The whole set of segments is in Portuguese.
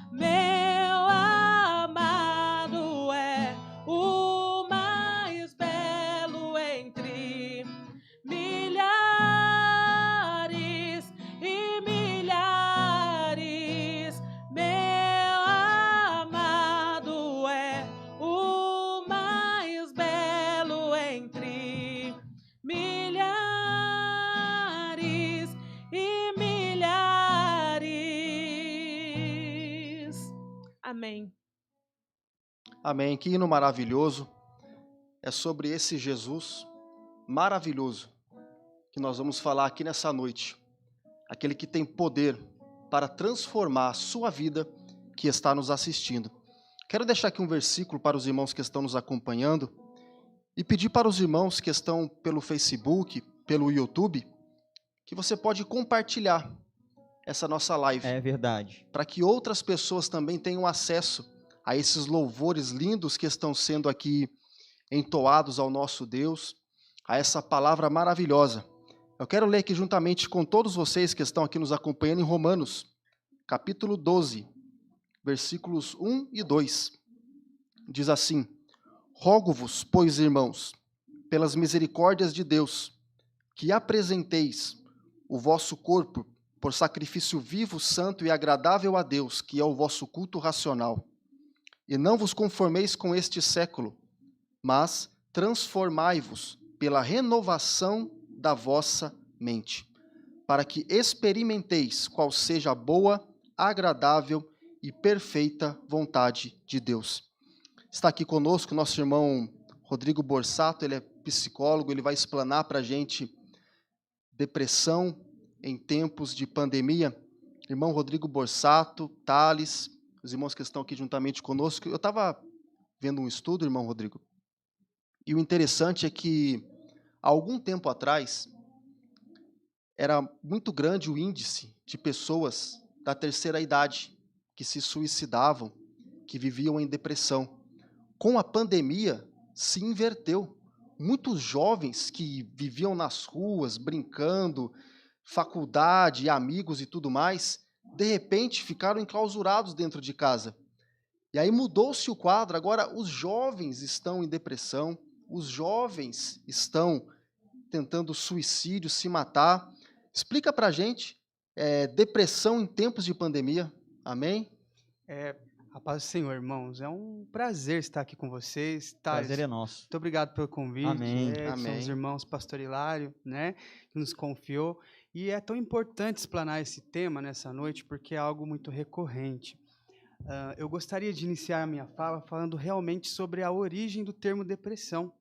Meu amado é o mais belo entre milhares e milhares. Meu amado é o mais belo entre milhares e milhares. Amém. Amém. Que hino maravilhoso. É sobre esse Jesus maravilhoso que nós vamos falar aqui nessa noite. Aquele que tem poder para transformar a sua vida que está nos assistindo. Quero deixar aqui um versículo para os irmãos que estão nos acompanhando e pedir para os irmãos que estão pelo Facebook, pelo YouTube, que você pode compartilhar essa nossa live. É verdade. Para que outras pessoas também tenham acesso a esses louvores lindos que estão sendo aqui entoados ao nosso Deus, a essa palavra maravilhosa. Eu quero ler aqui juntamente com todos vocês que estão aqui nos acompanhando em Romanos, capítulo 12, versículos 1 e 2. Diz assim: Rogo-vos, pois, irmãos, pelas misericórdias de Deus, que apresenteis o vosso corpo por sacrifício vivo, santo e agradável a Deus, que é o vosso culto racional. E não vos conformeis com este século, mas transformai-vos pela renovação da vossa mente, para que experimenteis qual seja a boa, agradável e perfeita vontade de Deus. Está aqui conosco nosso irmão Rodrigo Borsato, ele é psicólogo, ele vai explanar para a gente depressão em tempos de pandemia. Irmão Rodrigo Borsato, Thales, os irmãos que estão aqui juntamente conosco. Eu estava vendo um estudo, irmão Rodrigo, e o interessante é que, há algum tempo atrás, era muito grande o índice de pessoas da terceira idade que se suicidavam, que viviam em depressão. Com a pandemia, se inverteu. Muitos jovens que viviam nas ruas, brincando, faculdade, amigos e tudo mais, de repente ficaram enclausurados dentro de casa. E aí mudou-se o quadro, agora os jovens estão em depressão, os jovens estão tentando suicídio, se matar. Explica pra gente, depressão em tempos de pandemia, amém? A paz do Senhor, irmãos. É um prazer estar aqui com vocês. Prazer é nosso. Muito obrigado pelo convite. Amém. Edson, Amém. os irmãos Pastor Hilário, né, que nos confiou. E é tão importante explanar esse tema nessa noite, porque é algo muito recorrente. Eu gostaria de iniciar a minha fala falando realmente sobre a origem do termo depressão.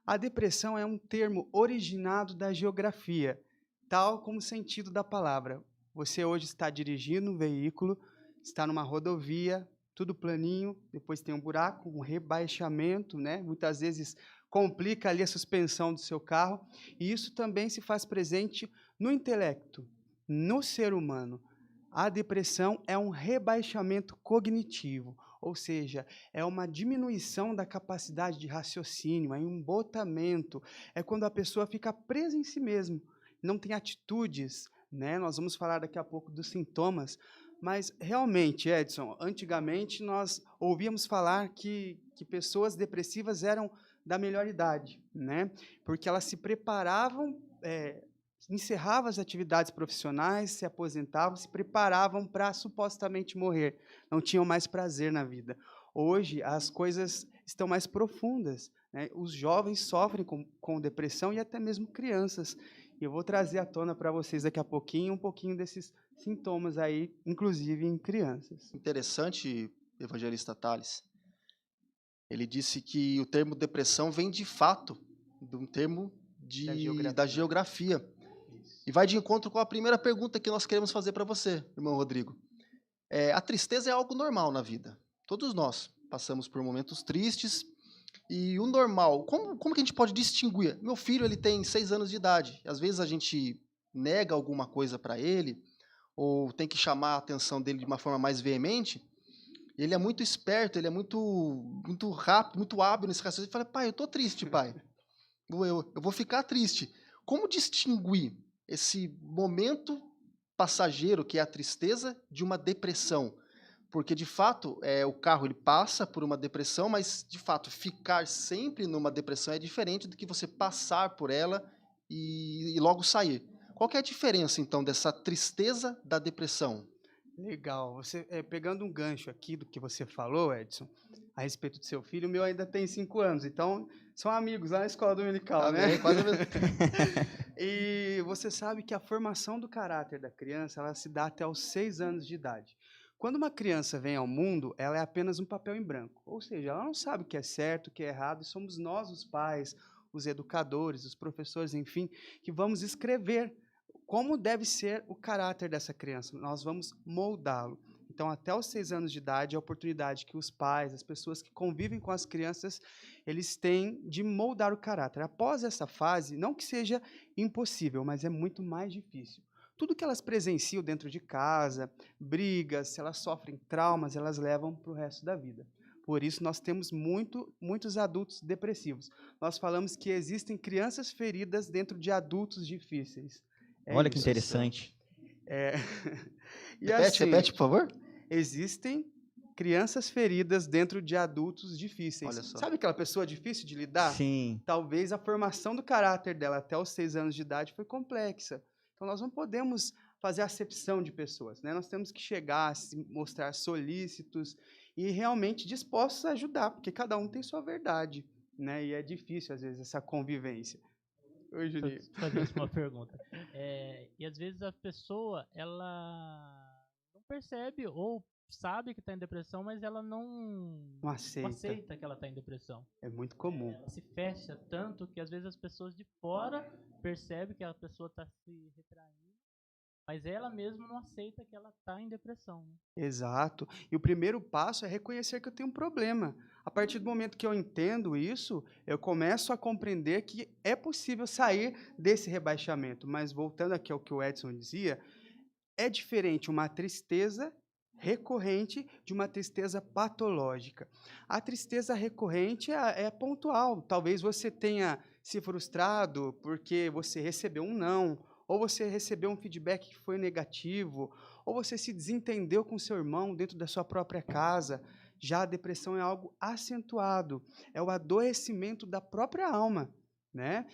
A depressão é um termo originado da geografia, tal como o sentido da palavra. Você hoje está dirigindo um veículo, está numa rodovia, tudo planinho, depois tem um buraco, um rebaixamento, né? Muitas vezes complica ali a suspensão do seu carro, e isso também se faz presente no intelecto, no ser humano. A depressão é um rebaixamento cognitivo, ou seja, é uma diminuição da capacidade de raciocínio, é um embotamento, é quando a pessoa fica presa em si mesmo, não tem atitudes, né? Nós vamos falar daqui a pouco dos sintomas, mas realmente, Edson, antigamente nós ouvíamos falar que pessoas depressivas eram da melhor idade, né? Porque elas se preparavam, encerravam as atividades profissionais, se aposentavam, se preparavam para supostamente morrer, não tinham mais prazer na vida. Hoje as coisas estão mais profundas, né? Os jovens sofrem com depressão e até mesmo crianças. E eu vou trazer à tona para vocês daqui a pouquinho um pouquinho desses sintomas aí, inclusive em crianças. Interessante, evangelista Thales. Ele disse que o termo depressão vem de fato de um termo da geografia. Isso. E vai de encontro com a primeira pergunta que nós queremos fazer para você, irmão Rodrigo. A tristeza é algo normal na vida, todos nós. passamos por momentos tristes. E o normal, como que a gente pode distinguir? Meu filho, ele tem 6 anos de idade. Às vezes a gente nega alguma coisa para ele, ou tem que chamar a atenção dele de uma forma mais veemente. Ele é muito esperto, ele é muito rápido, muito hábil nesse raciocínio. Ele fala, pai, eu tô triste, pai. Eu vou ficar triste. Como distinguir esse momento passageiro, que é a tristeza, de uma depressão? Porque, de fato, o carro ele passa por uma depressão, mas, de fato, ficar sempre numa depressão é diferente do que você passar por ela e logo sair. Qual que é a diferença, então, dessa tristeza da depressão? Legal. Você, pegando um gancho aqui do que você falou, Edson, a respeito do seu filho, o meu ainda tem 5 anos, então são amigos lá na escola dominical, né? Quase... E você sabe que a formação do caráter da criança, ela se dá até os 6 anos de idade. Quando uma criança vem ao mundo, ela é apenas um papel em branco, ou seja, ela não sabe o que é certo, o que é errado, e somos nós, os pais, os educadores, os professores, enfim, que vamos escrever como deve ser o caráter dessa criança. Nós vamos moldá-lo. Então, até os 6 anos de idade, é a oportunidade que os pais, as pessoas que convivem com as crianças, eles têm de moldar o caráter. Após essa fase, não que seja impossível, mas é muito mais difícil. Tudo que elas presenciam dentro de casa, brigas, se elas sofrem traumas, elas levam para o resto da vida. Por isso, nós temos muitos adultos depressivos. Nós falamos que existem crianças feridas dentro de adultos difíceis. Olha que interessante. E assim, repete, por favor. Existem crianças feridas dentro de adultos difíceis. Olha só. Sabe aquela pessoa difícil de lidar? Sim. Talvez a formação do caráter dela até os 6 anos de idade foi complexa. Então, nós não podemos fazer acepção de pessoas, né? Nós temos que chegar, se mostrar solícitos e realmente dispostos a ajudar, porque cada um tem sua verdade, né? E é difícil, às vezes, essa convivência. Oi, Juninho. Fazer uma pergunta. E às vezes a pessoa, ela não percebe ou sabe que está em depressão, mas ela não aceita que ela está em depressão. É muito comum. Ela se fecha tanto que às vezes as pessoas de fora percebem que a pessoa está se retraindo, mas ela mesma não aceita que ela está em depressão. Né? Exato. E o primeiro passo é reconhecer que eu tenho um problema. A partir do momento que eu entendo isso, eu começo a compreender que é possível sair desse rebaixamento. Mas voltando aqui ao que o Edson dizia, é diferente uma tristeza recorrente de uma tristeza patológica. A tristeza recorrente é pontual. Talvez você tenha se frustrado porque você recebeu um não, ou você recebeu um feedback que foi negativo, ou você se desentendeu com seu irmão dentro da sua própria casa. Já a depressão é algo acentuado, é o adoecimento da própria alma, né?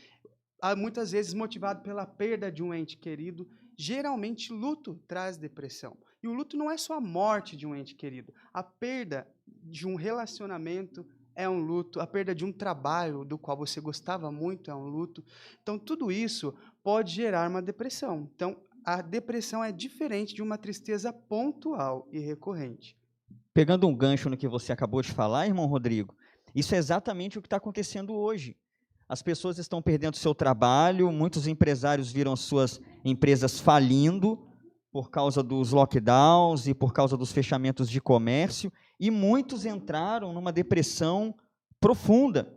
Muitas vezes motivado pela perda de um ente querido. Geralmente, luto traz depressão. E o luto não é só a morte de um ente querido. A perda de um relacionamento é um luto. A perda de um trabalho do qual você gostava muito é um luto. Então, tudo isso pode gerar uma depressão. Então, a depressão é diferente de uma tristeza pontual e recorrente. Pegando um gancho no que você acabou de falar, irmão Rodrigo, isso é exatamente o que está acontecendo hoje. As pessoas estão perdendo seu trabalho, muitos empresários viram suas empresas falindo por causa dos lockdowns e por causa dos fechamentos de comércio, e muitos entraram numa depressão profunda.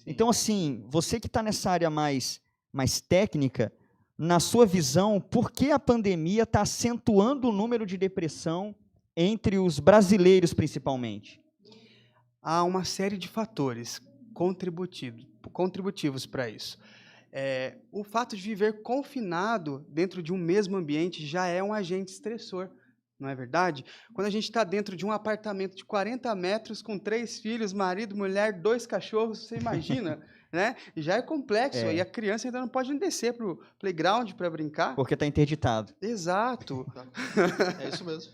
Então, assim, você que está nessa área mais técnica, na sua visão, por que a pandemia está acentuando o número de depressão entre os brasileiros, principalmente? Há uma série de fatores contributivos para isso. O fato de viver confinado dentro de um mesmo ambiente já é um agente estressor, não é verdade? Quando a gente está dentro de um apartamento de 40 metros com 3 filhos, marido, mulher, 2 cachorros, você imagina, né? Já é complexo, e a criança ainda não pode nem descer para o playground para brincar. Porque está interditado. Exato. É isso mesmo.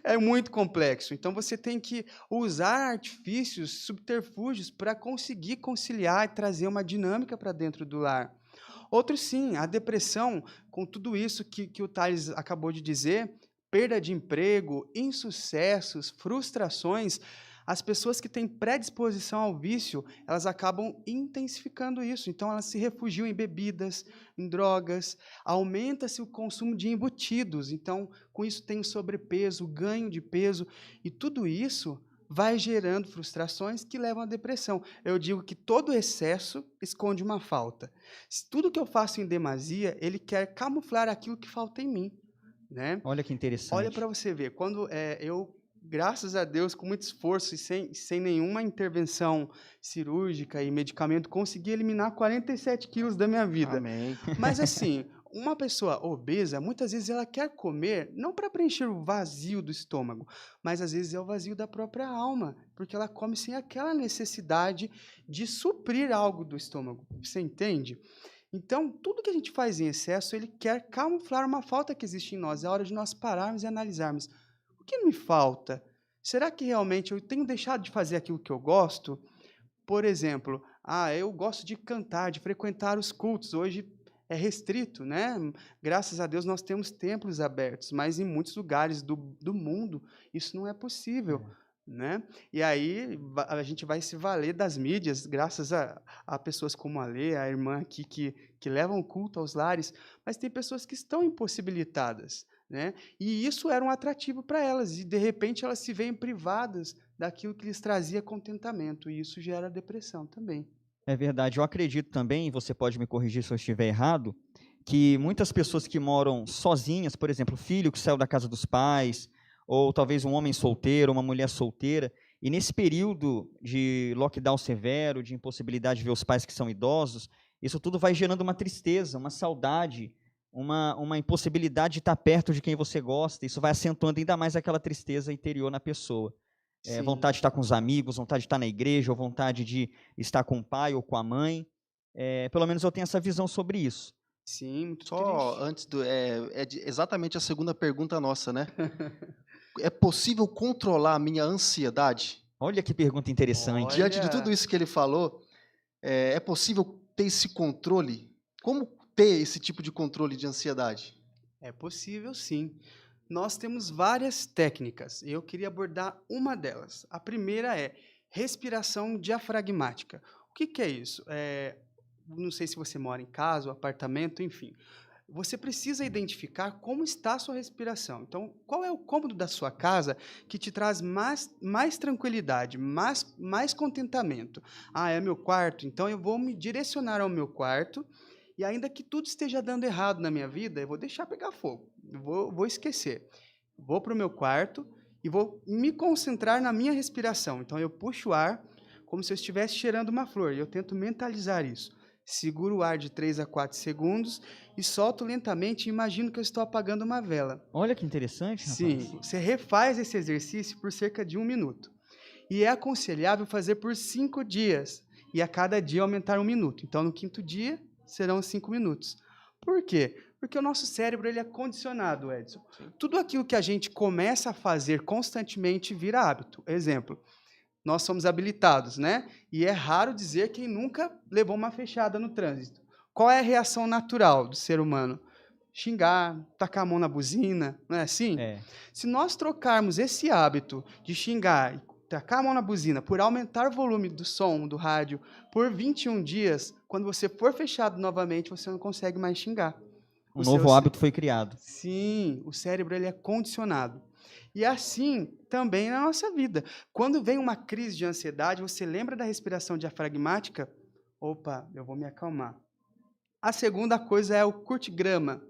É muito complexo. Então, você tem que usar artifícios, subterfúgios para conseguir conciliar e trazer uma dinâmica para dentro do lar. Outro, sim, a depressão, com tudo isso que o Thales acabou de dizer, perda de emprego, insucessos, frustrações, as pessoas que têm predisposição ao vício, elas acabam intensificando isso. Então, elas se refugiam em bebidas, em drogas, aumenta-se o consumo de embutidos. Então, com isso tem o sobrepeso, o ganho de peso, e tudo isso vai gerando frustrações que levam à depressão. Eu digo que todo excesso esconde uma falta. Se tudo que eu faço em demasia, ele quer camuflar aquilo que falta em mim, né? Olha que interessante. Olha para você ver, quando eu, graças a Deus, com muito esforço e sem nenhuma intervenção cirúrgica e medicamento, consegui eliminar 47 quilos da minha vida. Amém. Mas assim, uma pessoa obesa, muitas vezes ela quer comer não para preencher o vazio do estômago, mas às vezes é o vazio da própria alma, porque ela come sem aquela necessidade de suprir algo do estômago. Você entende? Então, tudo que a gente faz em excesso, ele quer camuflar uma falta que existe em nós. É hora de nós pararmos e analisarmos. O que me falta? Será que realmente eu tenho deixado de fazer aquilo que eu gosto? Por exemplo, eu gosto de cantar, de frequentar os cultos. Hoje é restrito, né? Graças a Deus nós temos templos abertos, mas em muitos lugares do mundo isso não é possível, né? E aí a gente vai se valer das mídias, graças a pessoas como a Lê, a irmã aqui, que levam o culto aos lares, mas tem pessoas que estão impossibilitadas, né? E isso era um atrativo para elas, e de repente elas se veem privadas daquilo que lhes trazia contentamento, e isso gera depressão também. É verdade. Eu acredito também, e você pode me corrigir se eu estiver errado, que muitas pessoas que moram sozinhas, por exemplo, filho que saiu da casa dos pais, ou talvez um homem solteiro, uma mulher solteira, e nesse período de lockdown severo, de impossibilidade de ver os pais que são idosos, isso tudo vai gerando uma tristeza, uma saudade, uma impossibilidade de estar perto de quem você gosta. Isso vai acentuando ainda mais aquela tristeza interior na pessoa. Vontade de estar com os amigos, vontade de estar na igreja, ou vontade de estar com o pai ou com a mãe. Pelo menos eu tenho essa visão sobre isso. Sim, muito Só triste. antes exatamente a segunda pergunta nossa, né? É possível controlar a minha ansiedade? Olha que pergunta interessante. Diante de tudo isso que ele falou, é possível ter esse controle? Como ter esse tipo de controle de ansiedade? É possível, sim. Nós temos várias técnicas, e eu queria abordar uma delas. A primeira é respiração diafragmática. O que é isso? Não sei se você mora em casa, ou apartamento, enfim. Você precisa identificar como está a sua respiração. Então, qual é o cômodo da sua casa que te traz mais tranquilidade, mais contentamento? É meu quarto? Então, eu vou me direcionar ao meu quarto, e ainda que tudo esteja dando errado na minha vida, eu vou deixar pegar fogo. Eu vou esquecer. Vou para o meu quarto e vou me concentrar na minha respiração. Então, eu puxo o ar como se eu estivesse cheirando uma flor, e eu tento mentalizar isso. Seguro o ar de 3 a 4 segundos e solto lentamente e imagino que eu estou apagando uma vela. Olha que interessante, rapaz. Sim, você refaz esse exercício por cerca de 1 minuto. E é aconselhável fazer por 5 dias, e a cada dia aumentar 1 minuto. Então, no 5º dia, serão 5 minutos. Por quê? Porque o nosso cérebro ele é condicionado, Edson. Tudo aquilo que a gente começa a fazer constantemente vira hábito. Exemplo, nós somos habilitados, né? E é raro dizer quem nunca levou uma fechada no trânsito. Qual é a reação natural do ser humano? Xingar, tacar a mão na buzina, não é assim? Se nós trocarmos esse hábito de xingar e tacar a mão na buzina por aumentar o volume do som, do rádio, por 21 dias, quando você for fechado novamente, você não consegue mais xingar. Um novo hábito foi criado. Sim, o cérebro ele é condicionado. E assim também na nossa vida. Quando vem uma crise de ansiedade, você lembra da respiração diafragmática? Opa, eu vou me acalmar. A segunda coisa é o curtigrama.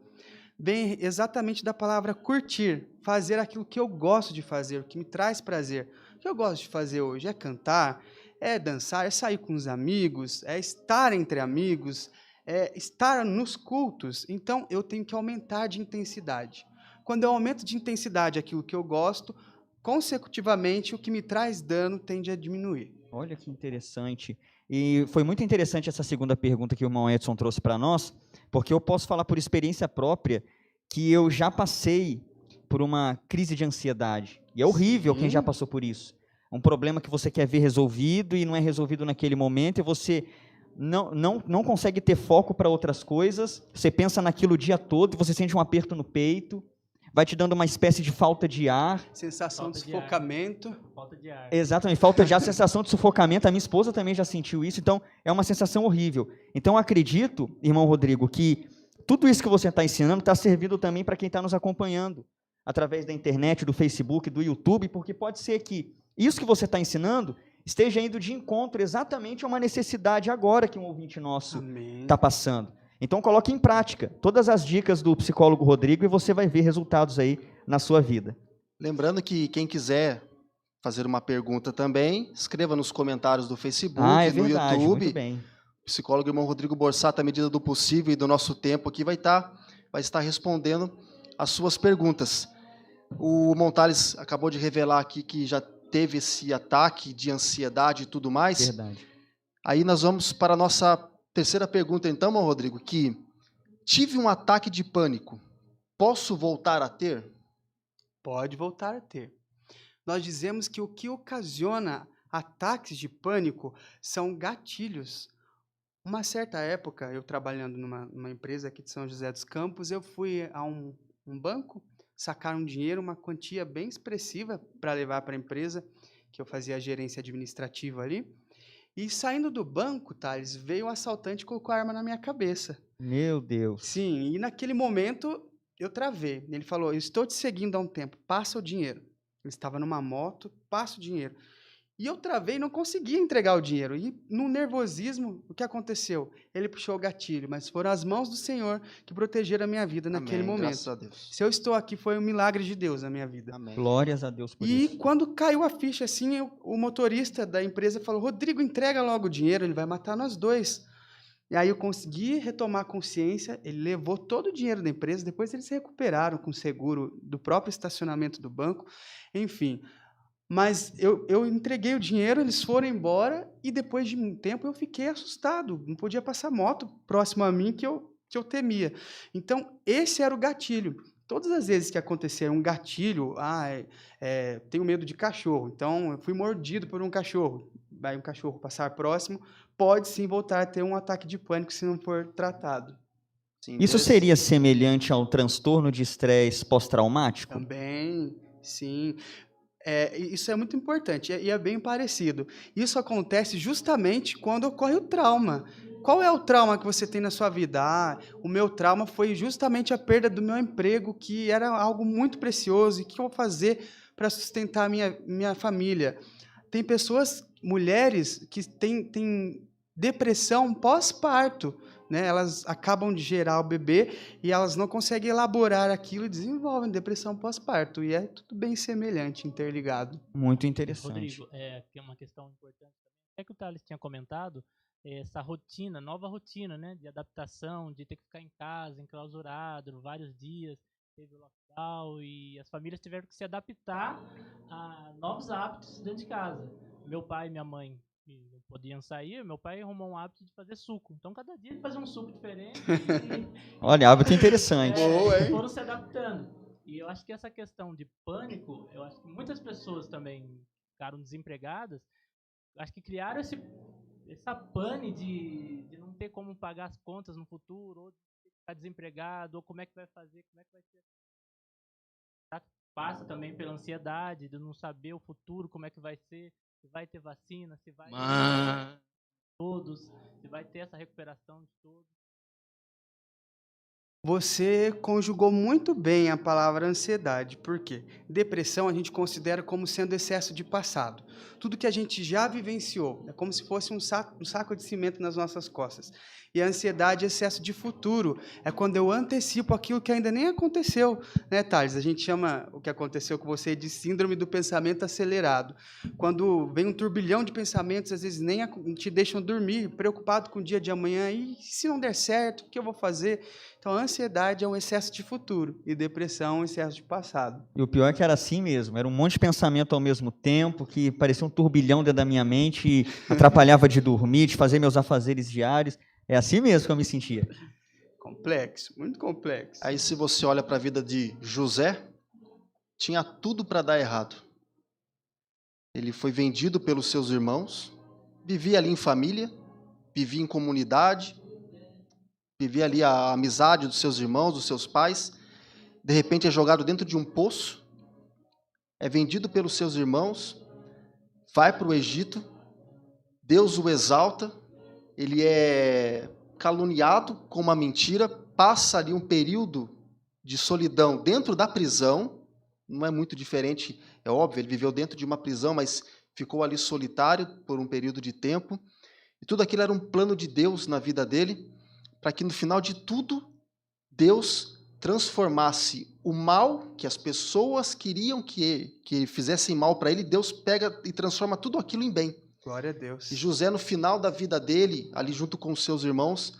Vem exatamente da palavra curtir, fazer aquilo que eu gosto de fazer, o que me traz prazer. O que eu gosto de fazer hoje é cantar, é dançar, é sair com os amigos, é estar entre amigos, é estar nos cultos. Então, eu tenho que aumentar de intensidade. Quando eu aumento de intensidade aquilo que eu gosto, consecutivamente, o que me traz dano tende a diminuir. Olha que interessante. E foi muito interessante essa segunda pergunta que o irmão Edson trouxe para nós, porque eu posso falar por experiência própria que eu já passei por uma crise de ansiedade. E é horrível quem já passou por isso. Um problema que você quer ver resolvido e não é resolvido naquele momento, e você não consegue ter foco para outras coisas, você pensa naquilo o dia todo, você sente um aperto no peito, vai te dando uma espécie de falta de ar. Sensação de sufocamento. Falta de ar. Exatamente, falta de ar, sensação de sufocamento. A minha esposa também já sentiu isso, então é uma sensação horrível. Então, eu acredito, irmão Rodrigo, que tudo isso que você está ensinando está servindo também para quem está nos acompanhando, através da internet, do Facebook, do YouTube, porque pode ser que isso que você está ensinando esteja indo de encontro exatamente a uma necessidade agora que um ouvinte nosso está passando. Então, coloque em prática todas as dicas do psicólogo Rodrigo e você vai ver resultados aí na sua vida. Lembrando que quem quiser fazer uma pergunta também, escreva nos comentários do Facebook, no verdade, YouTube. Muito bem. O psicólogo irmão Rodrigo Borsato, à medida do possível e do nosso tempo aqui, vai estar respondendo as suas perguntas. O Montales acabou de revelar aqui que já teve esse ataque de ansiedade e tudo mais. Verdade. Aí nós vamos para a nossa terceira pergunta, então, irmão Rodrigo, que tive um ataque de pânico, posso voltar a ter? Pode voltar a ter. Nós dizemos que o que ocasiona ataques de pânico são gatilhos. Uma certa época, eu trabalhando numa empresa aqui de São José dos Campos, eu fui a um banco sacar um dinheiro, uma quantia bem expressiva para levar para a empresa, que eu fazia a gerência administrativa ali. E saindo do banco, Thales, veio um assaltante e colocou a arma na minha cabeça. Meu Deus. Sim, e naquele momento eu travei. Ele falou, eu estou te seguindo há um tempo, passa o dinheiro. Ele estava numa moto, passa o dinheiro. E eu travei e não conseguia entregar o dinheiro. E no nervosismo, o que aconteceu? Ele puxou o gatilho, mas foram as mãos do Senhor que protegeram a minha vida naquele momento. Graças a Deus. Se eu estou aqui, foi um milagre de Deus na minha vida. Amém. Glórias a Deus por isso. E quando caiu a ficha, assim, o motorista da empresa falou, Rodrigo, entrega logo o dinheiro, ele vai matar nós dois. E aí eu consegui retomar a consciência, ele levou todo o dinheiro da empresa, depois eles se recuperaram com o seguro do próprio estacionamento do banco, enfim. Mas eu entreguei o dinheiro, eles foram embora e depois de um tempo eu fiquei assustado. Não podia passar moto próximo a mim que eu temia. Então, esse era o gatilho. Todas as vezes que aconteceram um gatilho, tenho medo de cachorro, então eu fui mordido por um cachorro. Vai um cachorro passar próximo, pode sim voltar a ter um ataque de pânico se não for tratado. Sim, Isso seria semelhante ao transtorno de estresse pós-traumático? Também, sim. Isso é muito importante e é bem parecido. Isso acontece justamente quando ocorre o trauma. Qual é o trauma que você tem na sua vida? O meu trauma foi justamente a perda do meu emprego, que era algo muito precioso. E o que eu vou fazer para sustentar a minha família? Tem pessoas, mulheres, que têm depressão pós-parto. Né, elas acabam de gerar o bebê e elas não conseguem elaborar aquilo e desenvolvem depressão pós-parto. E é tudo bem semelhante, interligado. Muito interessante. Rodrigo, tem uma questão importante também. Que o Thales tinha comentado, essa rotina, nova rotina, né, de adaptação, de ter que ficar em casa, enclausurado, vários dias, teve o lockdown e as famílias tiveram que se adaptar a novos hábitos dentro de casa. Meu pai e minha mãe não podiam sair, meu pai arrumou um hábito de fazer suco. Então, cada dia ele fazia um suco diferente. Olha, hábito interessante. Foram se adaptando. E eu acho que essa questão de pânico, eu acho que muitas pessoas também ficaram desempregadas, acho que criaram essa pane de não ter como pagar as contas no futuro, ou de ficar desempregado, ou como é que vai fazer, como é que vai ser. Passa também pela ansiedade de não saber o futuro, como é que vai ser. Se vai ter vacina, se vai ter todos, se vai ter essa recuperação de todos. Você conjugou muito bem a palavra ansiedade. Por quê? Depressão a gente considera como sendo excesso de passado. Tudo que a gente já vivenciou. É como se fosse um saco de cimento nas nossas costas. E a ansiedade é excesso de futuro. É quando eu antecipo aquilo que ainda nem aconteceu. Né, Thales? A gente chama o que aconteceu com você de síndrome do pensamento acelerado. Quando vem um turbilhão de pensamentos, às vezes nem te deixam dormir, preocupado com o dia de amanhã. E se não der certo, o que eu vou fazer? Então, a ansiedade é um excesso de futuro e depressão é um excesso de passado. E o pior é que era assim mesmo, era um monte de pensamento ao mesmo tempo, que parecia um turbilhão dentro da minha mente e atrapalhava de dormir, de fazer meus afazeres diários. É assim mesmo que eu me sentia. Complexo, muito complexo. Aí se você olha para a vida de José, tinha tudo para dar errado. Ele foi vendido pelos seus irmãos, vivia ali em família, vivia em comunidade, vivia ali a amizade dos seus irmãos, dos seus pais. De repente é jogado dentro de um poço, é vendido pelos seus irmãos, vai para o Egito, Deus o exalta, ele é caluniado com uma mentira, passa ali um período de solidão dentro da prisão, não é muito diferente É óbvio, ele viveu dentro de uma prisão, mas ficou ali solitário por um período de tempo. E tudo aquilo era um plano de Deus na vida dele, para que no final de tudo, Deus transformasse o mal que as pessoas queriam que fizessem mal para ele, Deus pega e transforma tudo aquilo em bem. Glória a Deus. E José, no final da vida dele, ali junto com os seus irmãos,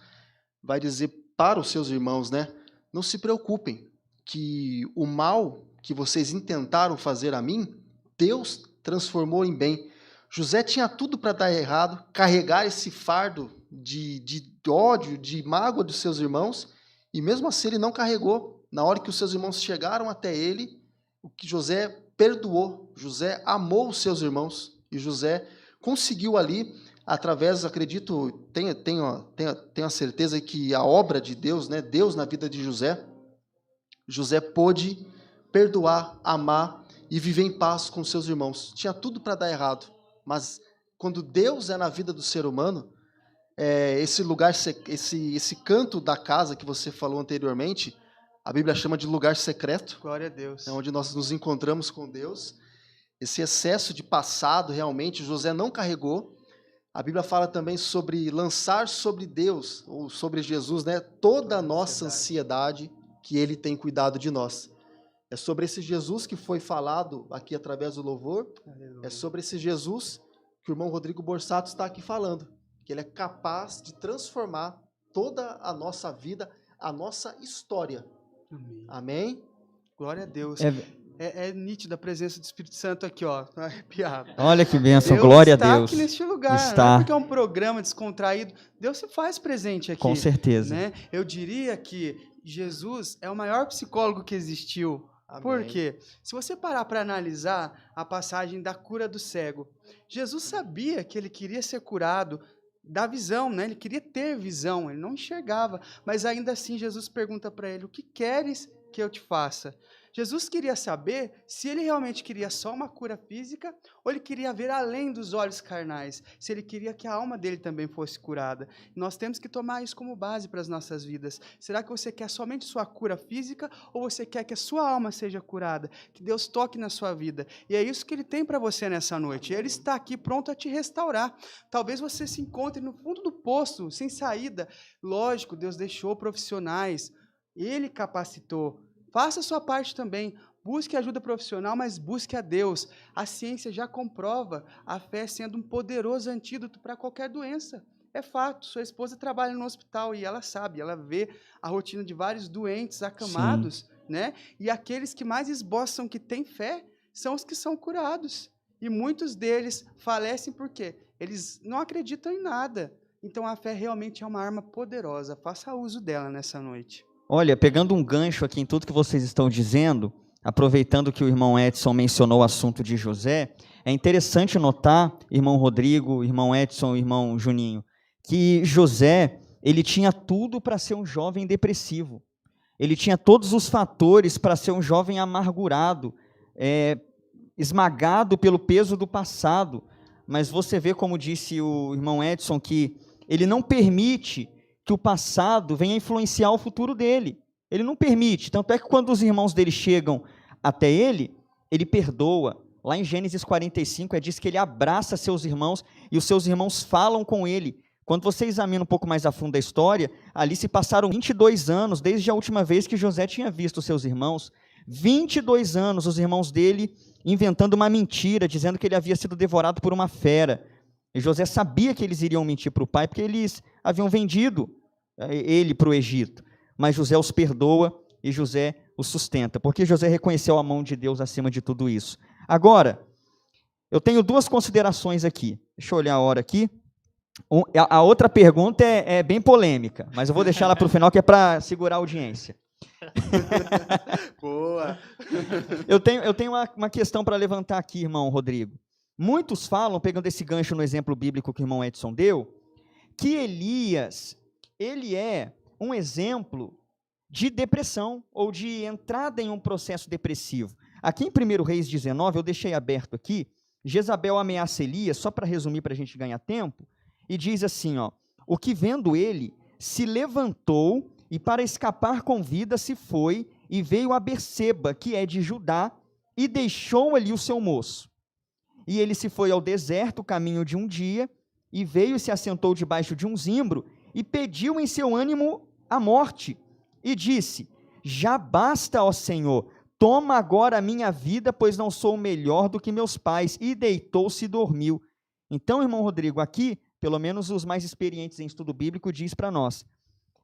vai dizer para os seus irmãos, né? Não se preocupem, que o mal que vocês intentaram fazer a mim, Deus transformou em bem. José tinha tudo para dar errado, carregar esse fardo de ódio, de mágoa dos seus irmãos, e mesmo assim ele não carregou. Na hora que os seus irmãos chegaram até ele, o que José perdoou, José amou os seus irmãos, e José conseguiu ali, através, acredito, tenho a certeza que a obra de Deus, né, Deus na vida de José, José pôde perdoar, amar e viver em paz com seus irmãos. Tinha tudo para dar errado, mas quando Deus é na vida do ser humano, esse lugar, esse canto da casa que você falou anteriormente, a Bíblia chama de lugar secreto. Glória a Deus. É onde nós nos encontramos com Deus. Esse excesso de passado, realmente, José não carregou. A Bíblia fala também sobre lançar sobre Deus, ou sobre Jesus, né, toda a nossa ansiedade, que Ele tem cuidado de nós. É sobre esse Jesus que foi falado aqui através do louvor. Aleluia. É sobre esse Jesus que o irmão Rodrigo Borsato está aqui falando, que Ele é capaz de transformar toda a nossa vida, a nossa história. Amém. Amém? Glória a Deus. É nítida a presença do Espírito Santo aqui, ó. Tô arrepiado. Olha que bênção, glória a Deus. Deus está aqui neste lugar. Está. Não é porque é um programa descontraído. Deus se faz presente aqui. Com certeza. Né? Eu diria que Jesus é o maior psicólogo que existiu. Amém. Por quê? Se você parar para analisar a passagem da cura do cego, Jesus sabia que ele queria ser curado da visão, né? Ele queria ter visão, ele não enxergava, mas ainda assim Jesus pergunta para ele: o que queres que eu te faça? Jesus queria saber se ele realmente queria só uma cura física ou ele queria ver além dos olhos carnais, se ele queria que a alma dele também fosse curada. Nós temos que tomar isso como base para as nossas vidas. Será que você quer somente sua cura física ou você quer que a sua alma seja curada? Que Deus toque na sua vida. E é isso que Ele tem para você nessa noite. Ele está aqui pronto a te restaurar. Talvez você se encontre no fundo do poço, sem saída. Lógico, Deus deixou profissionais. Ele capacitou. Faça a sua parte também, busque ajuda profissional, mas busque a Deus. A ciência já comprova a fé sendo um poderoso antídoto para qualquer doença. É fato, sua esposa trabalha no hospital e ela sabe, ela vê a rotina de vários doentes acamados, né? E aqueles que mais esboçam que têm fé são os que são curados. E muitos deles falecem por quê? Eles não acreditam em nada. Então a fé realmente é uma arma poderosa. Faça uso dela nessa noite. Olha, pegando um gancho aqui em tudo que vocês estão dizendo, aproveitando que o irmão Edson mencionou o assunto de José, é interessante notar, irmão Rodrigo, irmão Edson, irmão Juninho, que José, ele tinha tudo para ser um jovem depressivo. Ele tinha todos os fatores para ser um jovem amargurado, esmagado pelo peso do passado. Mas você vê, como disse o irmão Edson, que ele não permite que o passado venha influenciar o futuro dele. Ele não permite. Tanto é que quando os irmãos dele chegam até ele, ele perdoa. Lá em Gênesis 45, diz que ele abraça seus irmãos e os seus irmãos falam com ele. Quando você examina um pouco mais a fundo a história, ali se passaram 22 anos, desde a última vez que José tinha visto seus irmãos. 22 anos os irmãos dele inventando uma mentira, dizendo que ele havia sido devorado por uma fera. E José sabia que eles iriam mentir para o pai, porque eles haviam vendido ele para o Egito. Mas José os perdoa e José os sustenta, porque José reconheceu a mão de Deus acima de tudo isso. Agora, eu tenho duas considerações aqui. Deixa eu olhar a hora aqui. A outra pergunta é bem polêmica, mas eu vou deixar ela para o final, que é para segurar a audiência. Boa! Eu tenho uma questão para levantar aqui, irmão Rodrigo. Muitos falam, pegando esse gancho no exemplo bíblico que o irmão Edson deu, que Elias, ele é um exemplo de depressão ou de entrada em um processo depressivo. Aqui em 1 Reis 19, eu deixei aberto aqui, Jezabel ameaça Elias, só para resumir, para a gente ganhar tempo, e diz assim, ó: o que vendo ele, se levantou e para escapar com vida se foi e veio a Berseba, que é de Judá, e deixou ali o seu moço. E ele se foi ao deserto, caminho de um dia, e veio e se assentou debaixo de um zimbro, e pediu em seu ânimo a morte, e disse: já basta, ó Senhor, toma agora a minha vida, pois não sou melhor do que meus pais. E deitou-se e dormiu. Então, irmão Rodrigo, aqui, pelo menos os mais experientes em estudo bíblico, diz para nós,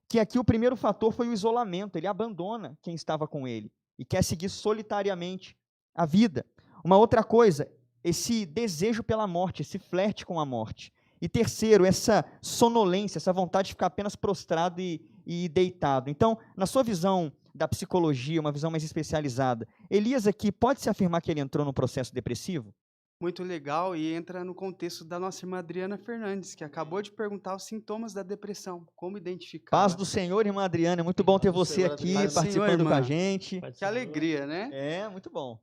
que aqui o primeiro fator foi o isolamento. Ele abandona quem estava com ele, e quer seguir solitariamente a vida. Uma outra coisa, esse desejo pela morte, esse flerte com a morte. E terceiro, essa sonolência, essa vontade de ficar apenas prostrado e deitado. Então, na sua visão da psicologia, uma visão mais especializada, Elias aqui, pode-se afirmar que ele entrou num processo depressivo? Muito legal, e entra no contexto da nossa irmã Adriana Fernandes, que acabou de perguntar os sintomas da depressão, como identificar. Paz do Senhor, irmã Adriana, é muito bom ter você Senhor, aqui Adriana. participando Senhor, com a irmã. gente. Que alegria, né? É, muito bom.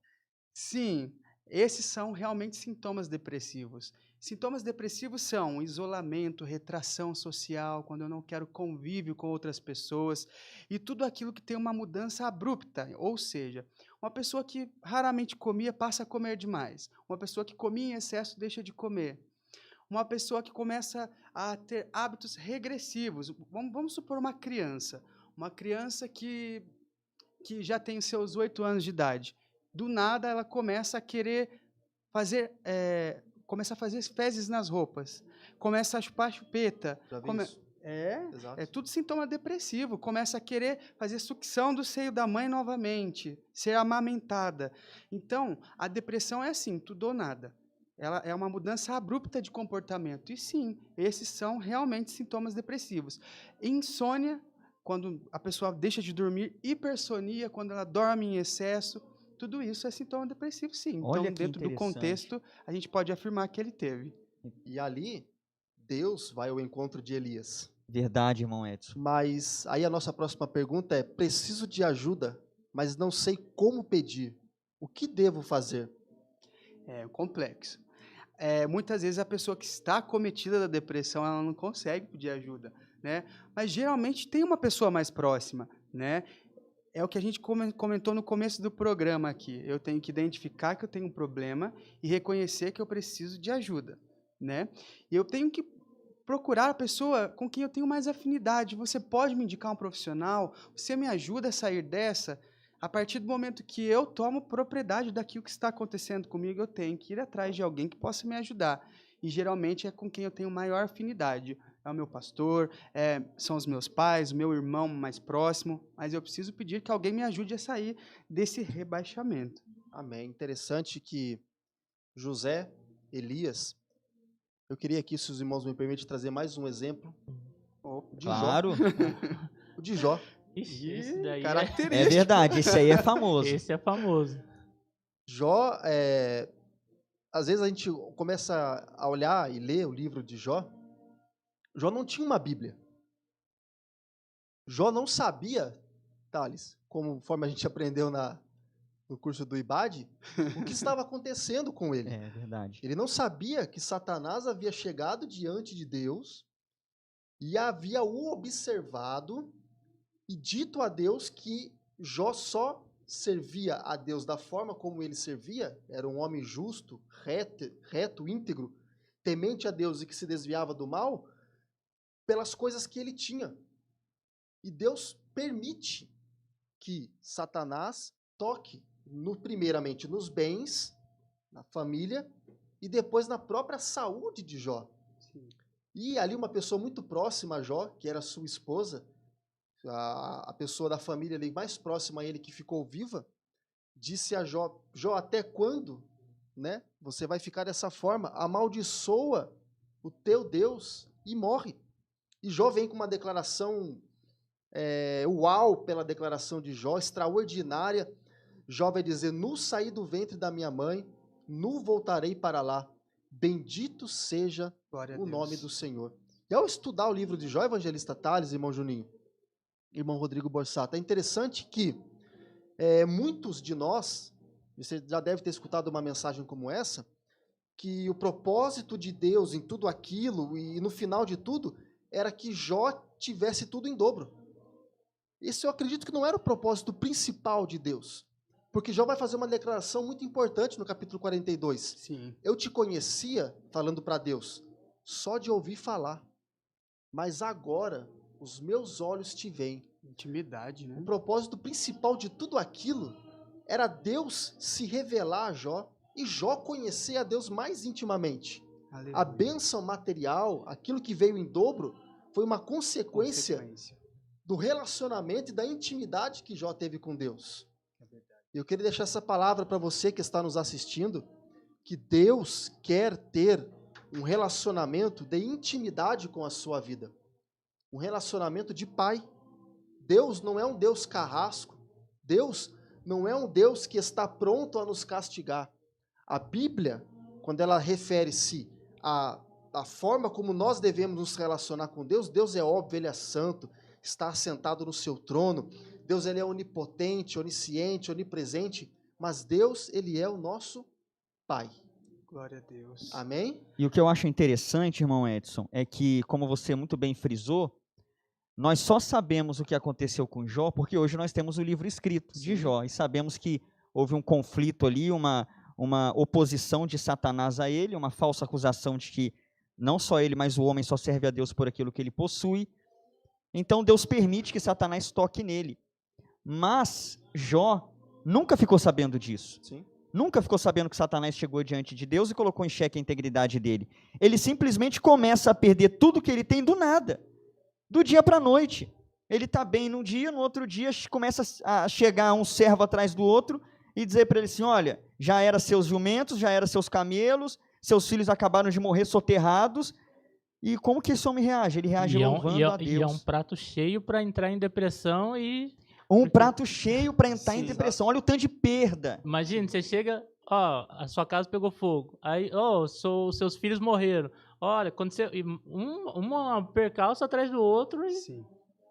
Sim, esses são realmente sintomas depressivos. Sintomas depressivos são isolamento, retração social, quando eu não quero convívio com outras pessoas, e tudo aquilo que tem uma mudança abrupta, ou seja, uma pessoa que raramente comia passa a comer demais, uma pessoa que comia em excesso deixa de comer, uma pessoa que começa a ter hábitos regressivos. Vamos supor uma criança que já tem os seus 8 anos de idade. Do nada, ela começa a querer fazer, começa a fazer fezes nas roupas, começa a chupar chupeta. Já vi isso. Exato. É tudo sintoma depressivo. Começa a querer fazer sucção do seio da mãe novamente, ser amamentada. Então, a depressão é assim, tudo ou nada. Ela é uma mudança abrupta de comportamento. E sim, esses são realmente sintomas depressivos. Insônia, quando a pessoa deixa de dormir, hipersonia, quando ela dorme em excesso, tudo isso é sintoma depressivo, sim. Olha Então, que dentro do interessante. contexto, a gente pode afirmar que ele teve. E ali, Deus vai ao encontro de Elias. Verdade, irmão Edson. Mas aí a nossa próxima pergunta é: preciso de ajuda, mas não sei como pedir. O que devo fazer? É complexo. Muitas vezes a pessoa que está acometida da depressão, ela não consegue pedir ajuda, né? Mas geralmente tem uma pessoa mais próxima, né? É o que a gente comentou no começo do programa aqui. Eu tenho que identificar que eu tenho um problema e reconhecer que eu preciso de ajuda, né? E eu tenho que procurar a pessoa com quem eu tenho mais afinidade. Você pode me indicar um profissional? Você me ajuda a sair dessa? A partir do momento que eu tomo propriedade daquilo que está acontecendo comigo, eu tenho que ir atrás de alguém que possa me ajudar. E geralmente é com quem eu tenho maior afinidade. É o meu pastor, são os meus pais, o meu irmão mais próximo, mas eu preciso pedir que alguém me ajude a sair desse rebaixamento. Amém. Interessante que José, Elias, eu queria aqui, se os irmãos me permitem, trazer mais um exemplo. De Claro, Jó. O de Jó. Ixi, esse daí Característico. é verdade, esse aí é famoso. esse é famoso. Jó, às vezes a gente começa a olhar e ler o livro de Jó. Jó não tinha uma Bíblia. Jó não sabia, Thales, conforme a gente aprendeu no curso do IBAD, o que estava acontecendo com ele. É verdade. Ele não sabia que Satanás havia chegado diante de Deus e havia o observado e dito a Deus que Jó só servia a Deus da forma como ele servia, era um homem justo, reto, íntegro, temente a Deus e que se desviava do mal, pelas coisas que ele tinha. E Deus permite que Satanás toque, primeiramente nos bens, na família, e depois na própria saúde de Jó. Sim. E ali uma pessoa muito próxima a Jó, que era sua esposa, a pessoa da família ali mais próxima a ele que ficou viva, disse a Jó: Jó, até quando, né, você vai ficar dessa forma? Amaldiçoa o teu Deus e morre. E Jó vem com uma declaração, uau pela declaração de Jó, extraordinária. Jó vai dizer: nu saí do ventre da minha mãe, nu voltarei para lá. Bendito seja Glória a o Deus. nome do Senhor. E ao estudar o livro de Jó, evangelista Thales, irmão Juninho, irmão Rodrigo Borsato, é interessante que muitos de nós, você já deve ter escutado uma mensagem como essa, que o propósito de Deus em tudo aquilo, e no final de tudo, era que Jó tivesse tudo em dobro. Esse eu acredito que não era o propósito principal de Deus. Porque Jó vai fazer uma declaração muito importante no capítulo 42. Sim. Eu te conhecia, falando para Deus, só de ouvir falar, mas agora os meus olhos te veem. Intimidade, né? O propósito principal de tudo aquilo era Deus se revelar a Jó e Jó conhecer a Deus mais intimamente. Aleluia. A bênção material, aquilo que veio em dobro, foi uma consequência do relacionamento e da intimidade que Jó teve com Deus. Eu queria deixar essa palavra para você que está nos assistindo, que Deus quer ter um relacionamento de intimidade com a sua vida. Um relacionamento de pai. Deus não é um Deus carrasco. Deus não é um Deus que está pronto a nos castigar. A Bíblia, quando ela refere-se à forma como nós devemos nos relacionar com Deus, Deus é óbvio, Ele é santo, está assentado no seu trono. Deus, Ele é onipotente, onisciente, onipresente, mas Deus, Ele é o nosso Pai. Glória a Deus. Amém? E o que eu acho interessante, irmão Edson, é que, como você muito bem frisou, nós só sabemos o que aconteceu com Jó porque hoje nós temos o livro escrito de Jó e sabemos que houve um conflito ali, uma oposição de Satanás a ele, uma falsa acusação de que não só ele, mas o homem só serve a Deus por aquilo que ele possui. Então Deus permite que Satanás toque nele. Mas Jó nunca ficou sabendo disso. Sim. Nunca ficou sabendo que Satanás chegou diante de Deus e colocou em xeque a integridade dele. Ele simplesmente começa a perder tudo que ele tem do nada. Do dia para a noite. Ele está bem num dia, no outro dia começa a chegar um servo atrás do outro e dizer para ele assim, olha, já era seus jumentos, já era seus camelos, seus filhos acabaram de morrer soterrados. E como que esse homem reage? Ele reage louvando a Deus. E é um prato cheio para entrar em depressão e... Um prato cheio para entrar em Sim, depressão. Olha o tanto de perda. Imagina, você chega, ó, a sua casa pegou fogo, aí, ó, seus filhos morreram. Olha, aconteceu uma percalço atrás do outro e... Sim.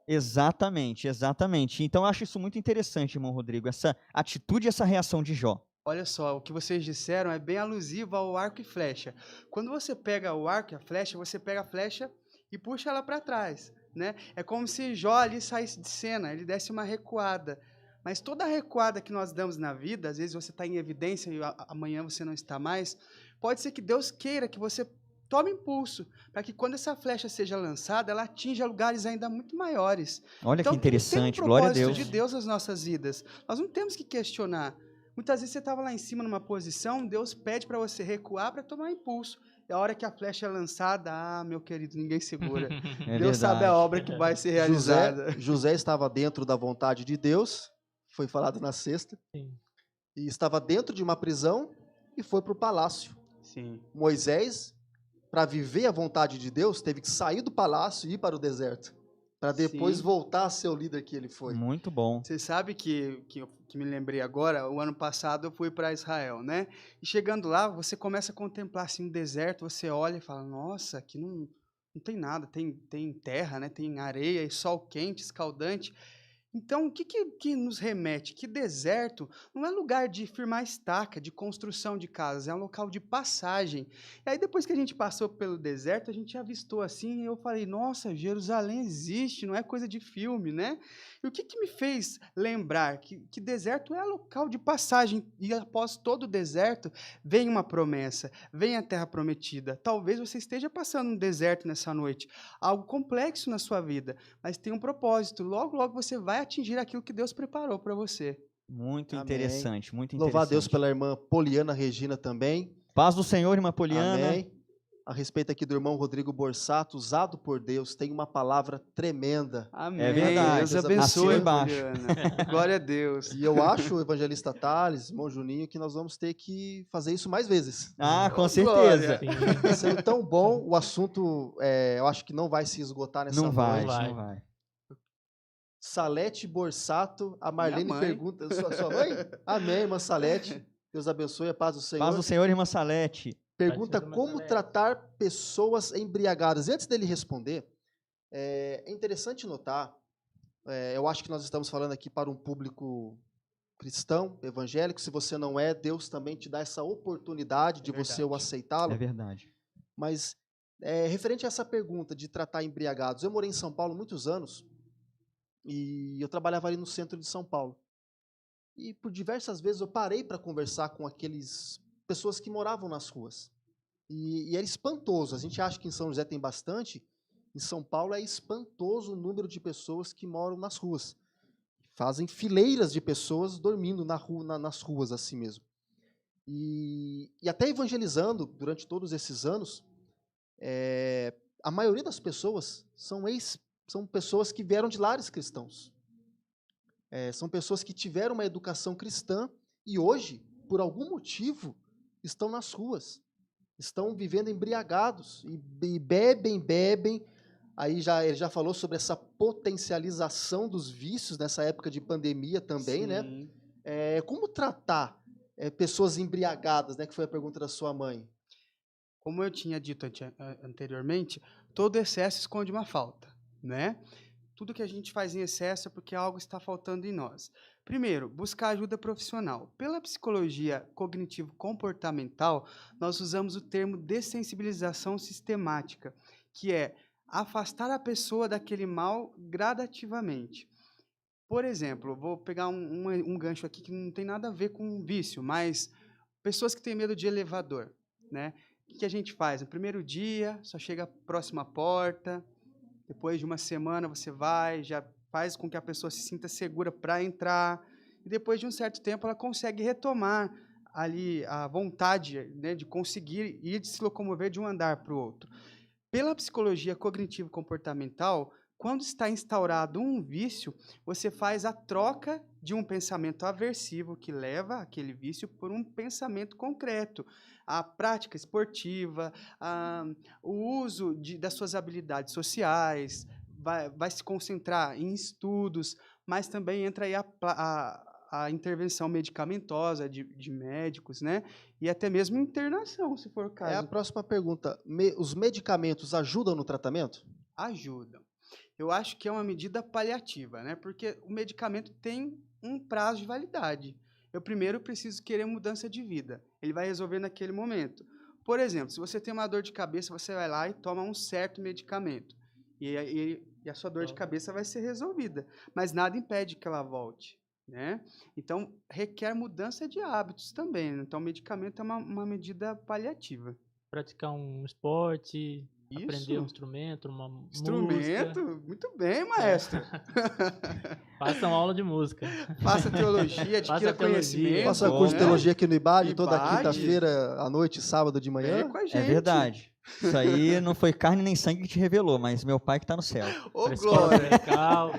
Exatamente, exatamente. Então eu acho isso muito interessante, irmão Rodrigo, essa atitude e essa reação de Jó. Olha só, o que vocês disseram é bem alusivo ao arco e flecha. Quando você pega o arco e a flecha, você pega a flecha e puxa ela para trás, né? É como se Jó ali saísse de cena, ele desse uma recuada. Mas toda recuada que nós damos na vida, às vezes você está em evidência e amanhã você não está mais, pode ser que Deus queira que você tome impulso, para que quando essa flecha seja lançada, ela atinja lugares ainda muito maiores. Olha Então, que interessante, tem um glória a propósito Deus. de Deus nas nossas vidas. Nós não temos que questionar. Muitas vezes você estava lá em cima numa posição, Deus pede para você recuar para tomar impulso. E a hora que a flecha é lançada, meu querido, ninguém segura. É Deus sabe a verdade. obra que vai ser realizada. José estava dentro da vontade de Deus, foi falado na sexta, Sim. e estava dentro de uma prisão e foi para o palácio. Sim. Moisés, para viver a vontade de Deus, teve que sair do palácio e ir para o deserto, para depois Sim. voltar a ser o líder que ele foi. Muito bom. Você sabe que me lembrei agora, o ano passado eu fui para Israel, né? E chegando lá, você começa a contemplar assim, um deserto, você olha e fala, nossa, aqui não tem nada, tem terra, né? Tem areia e sol quente, escaldante. Então, o que nos remete? Que deserto não é lugar de firmar estaca, de construção de casas, é um local de passagem. E aí, depois que a gente passou pelo deserto, a gente avistou assim, e eu falei, nossa, Jerusalém existe, não é coisa de filme, né? E o que me fez lembrar que deserto é local de passagem, e após todo o deserto, vem uma promessa, vem a terra prometida. Talvez você esteja passando um deserto nessa noite, algo complexo na sua vida, mas tem um propósito. Logo, logo você vai atingir aquilo que Deus preparou para você. Muito Amém. interessante, muito interessante. Louvar a Deus pela irmã Poliana Regina também. Paz do Senhor, irmã Poliana. Amém. A respeito aqui do irmão Rodrigo Borsato, usado por Deus, tem uma palavra tremenda. Amém. É verdade. Deus Deus abençoe, abençoe embaixo. Poliana. Glória a Deus. E eu acho, o evangelista Thales, irmão Juninho, que nós vamos ter que fazer isso mais vezes. Ah, com Oh, certeza. glória. Sendo tão bom, o assunto, eu acho que não vai se esgotar nessa Não vai, noite. não vai. Salete Borsato, a Marlene mãe. pergunta, sua mãe? Amém, irmã Salete. Deus abençoe, a paz do Senhor. Paz do Senhor, irmã Salete. Pergunta Paz do Senhor, irmã como Salete. tratar pessoas embriagadas. E antes dele responder, é interessante notar, eu acho que nós estamos falando aqui para um público cristão, evangélico. Se você não é, Deus também te dá essa oportunidade de você o verdade. aceitá-lo. É verdade. Mas, referente a essa pergunta de tratar embriagados, eu morei em São Paulo muitos anos e eu trabalhava ali no centro de São Paulo. E por diversas vezes eu parei para conversar com aqueles pessoas que moravam nas ruas. E era espantoso. A gente acha que em São José tem bastante. Em São Paulo é espantoso o número de pessoas que moram nas ruas. Fazem fileiras de pessoas dormindo nas ruas assim mesmo. E até evangelizando durante todos esses anos, a maioria das pessoas são pessoas que vieram de lares cristãos. São pessoas que tiveram uma educação cristã e hoje, por algum motivo, estão nas ruas. Estão vivendo embriagados e bebem. Aí ele já falou sobre essa potencialização dos vícios nessa época de pandemia também, né? Como tratar pessoas embriagadas, né? Que foi a pergunta da sua mãe. Como eu tinha dito anteriormente, todo excesso esconde uma falta, né? Tudo que a gente faz em excesso é porque algo está faltando em nós. Primeiro, buscar ajuda profissional. Pela psicologia cognitivo-comportamental, nós usamos o termo dessensibilização sistemática, que é afastar a pessoa daquele mal gradativamente. Por exemplo, vou pegar um gancho aqui que não tem nada a ver com vício, mas pessoas que têm medo de elevador, né? O que a gente faz? No primeiro dia, só chega a próxima porta, depois de uma semana você vai, já faz com que a pessoa se sinta segura para entrar, e depois de um certo tempo ela consegue retomar ali a vontade, né, de conseguir ir de se locomover de um andar para o outro. Pela psicologia cognitivo-comportamental, quando está instaurado um vício, você faz a troca de um pensamento aversivo que leva aquele vício por um pensamento concreto. A prática esportiva, o uso das suas habilidades sociais, vai se concentrar em estudos, mas também entra aí a intervenção medicamentosa de médicos, né? E até mesmo internação, se for o caso. A próxima pergunta. Os medicamentos ajudam no tratamento? Ajudam. Eu acho que é uma medida paliativa, né? Porque o medicamento tem um prazo de validade. Eu primeiro preciso querer mudança de vida. Ele vai resolver naquele momento. Por exemplo, se você tem uma dor de cabeça, você vai lá e toma um certo medicamento. E a sua dor de cabeça vai ser resolvida. Mas nada impede que ela volte, né? Então, requer mudança de hábitos também. Então, o medicamento é uma medida paliativa. Praticar um esporte, Isso. aprender um instrumento, uma Instrumento? música. Muito bem, maestro. Faça uma aula de música. Faça teologia, adquira conhecimento. Faça curso de teologia aqui no IBAD, toda IBAD. quinta-feira à noite, sábado de manhã. Com a gente. É verdade. Isso aí não foi carne nem sangue que te revelou, mas meu pai que está no céu. Ô, Pra escola glória. dominical.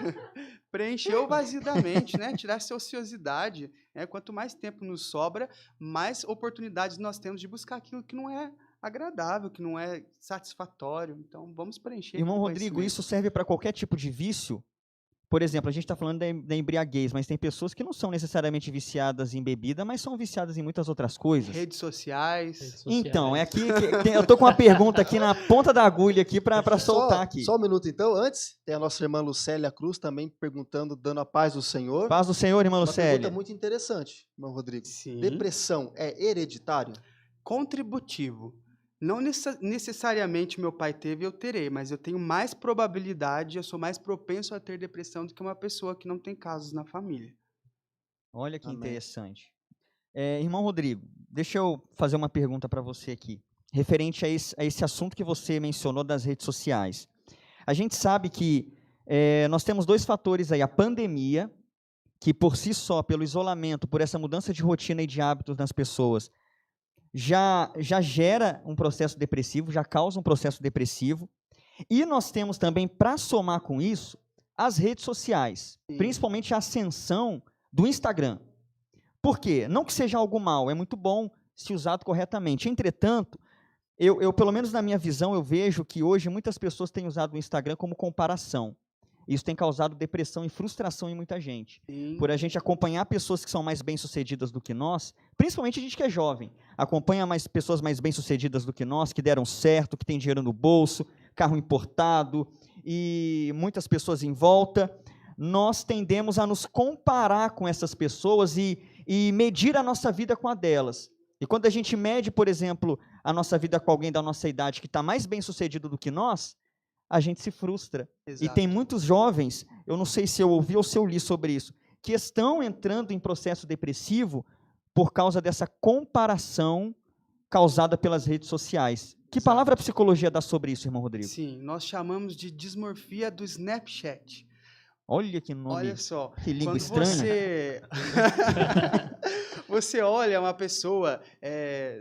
Preencher o vazio da mente, né? Tirar essa ociosidade. Né? Quanto mais tempo nos sobra, mais oportunidades nós temos de buscar aquilo que não é agradável, que não é satisfatório. Então, vamos preencher. Irmão com Rodrigo, conhecimento. isso serve para qualquer tipo de vício? Por exemplo, a gente está falando da embriaguez, mas tem pessoas que não são necessariamente viciadas em bebida, mas são viciadas em muitas outras coisas. Redes sociais. Então, é aqui eu tô com uma pergunta aqui na ponta da agulha aqui para soltar aqui. Só um minuto, então. Antes, tem a nossa irmã Lucélia Cruz também perguntando, dando a paz do Senhor. Paz do Senhor, irmã Uma Lucélia. pergunta muito interessante, irmão Rodrigo. Sim. Depressão é hereditário? Contributivo. Não necessariamente meu pai teve, eu terei, mas eu tenho mais probabilidade, eu sou mais propenso a ter depressão do que uma pessoa que não tem casos na família. Olha que Amém. interessante. Irmão Rodrigo, deixa eu fazer uma pergunta para você aqui, referente a esse assunto que você mencionou das redes sociais. A gente sabe que nós temos dois fatores aí, a pandemia, que por si só, pelo isolamento, por essa mudança de rotina e de hábitos das pessoas, já gera um processo depressivo, já causa um processo depressivo. E nós temos também, para somar com isso, as redes sociais, Sim. principalmente a ascensão do Instagram. Por quê? Não que seja algo mal, é muito bom se usado corretamente. Entretanto, eu pelo menos na minha visão, eu vejo que hoje muitas pessoas têm usado o Instagram como comparação. Isso tem causado depressão e frustração em muita gente. Sim. Por a gente acompanhar pessoas que são mais bem-sucedidas do que nós, principalmente a gente que é jovem, acompanha pessoas mais bem-sucedidas do que nós, que deram certo, que tem dinheiro no bolso, carro importado, e muitas pessoas em volta. Nós tendemos a nos comparar com essas pessoas e medir a nossa vida com a delas. E quando a gente mede, por exemplo, a nossa vida com alguém da nossa idade que está mais bem-sucedido do que nós, a gente se frustra. Exato. E tem muitos jovens, eu não sei se eu ouvi ou se eu li sobre isso, que estão entrando em processo depressivo por causa dessa comparação causada pelas redes sociais. Que Exato. palavra a psicologia dá sobre isso, irmão Rodrigo? Sim, nós chamamos de dismorfia do Snapchat. Olha que nome, Olha só, que língua quando estranha. você olha uma pessoa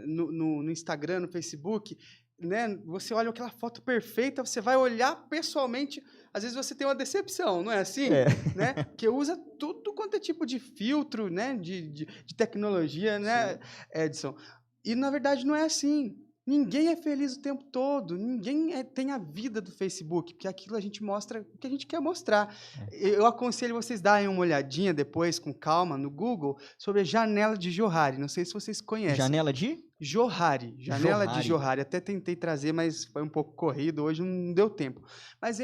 no Instagram, no Facebook, né? Você olha aquela foto perfeita, você vai olhar pessoalmente, às vezes você tem uma decepção, não é assim? É. Né? Que usa tudo quanto é tipo de filtro, né? De tecnologia, né, Edson? E na verdade não é assim. Ninguém é feliz o tempo todo, ninguém tem a vida do Facebook, porque aquilo a gente mostra o que a gente quer mostrar. Eu aconselho vocês darem uma olhadinha depois, com calma, no Google, sobre a janela de Johari. Não sei se vocês conhecem. Janela de? Johari, janela de Johari. Johari. Até tentei trazer, mas foi um pouco corrido, hoje não deu tempo. Mas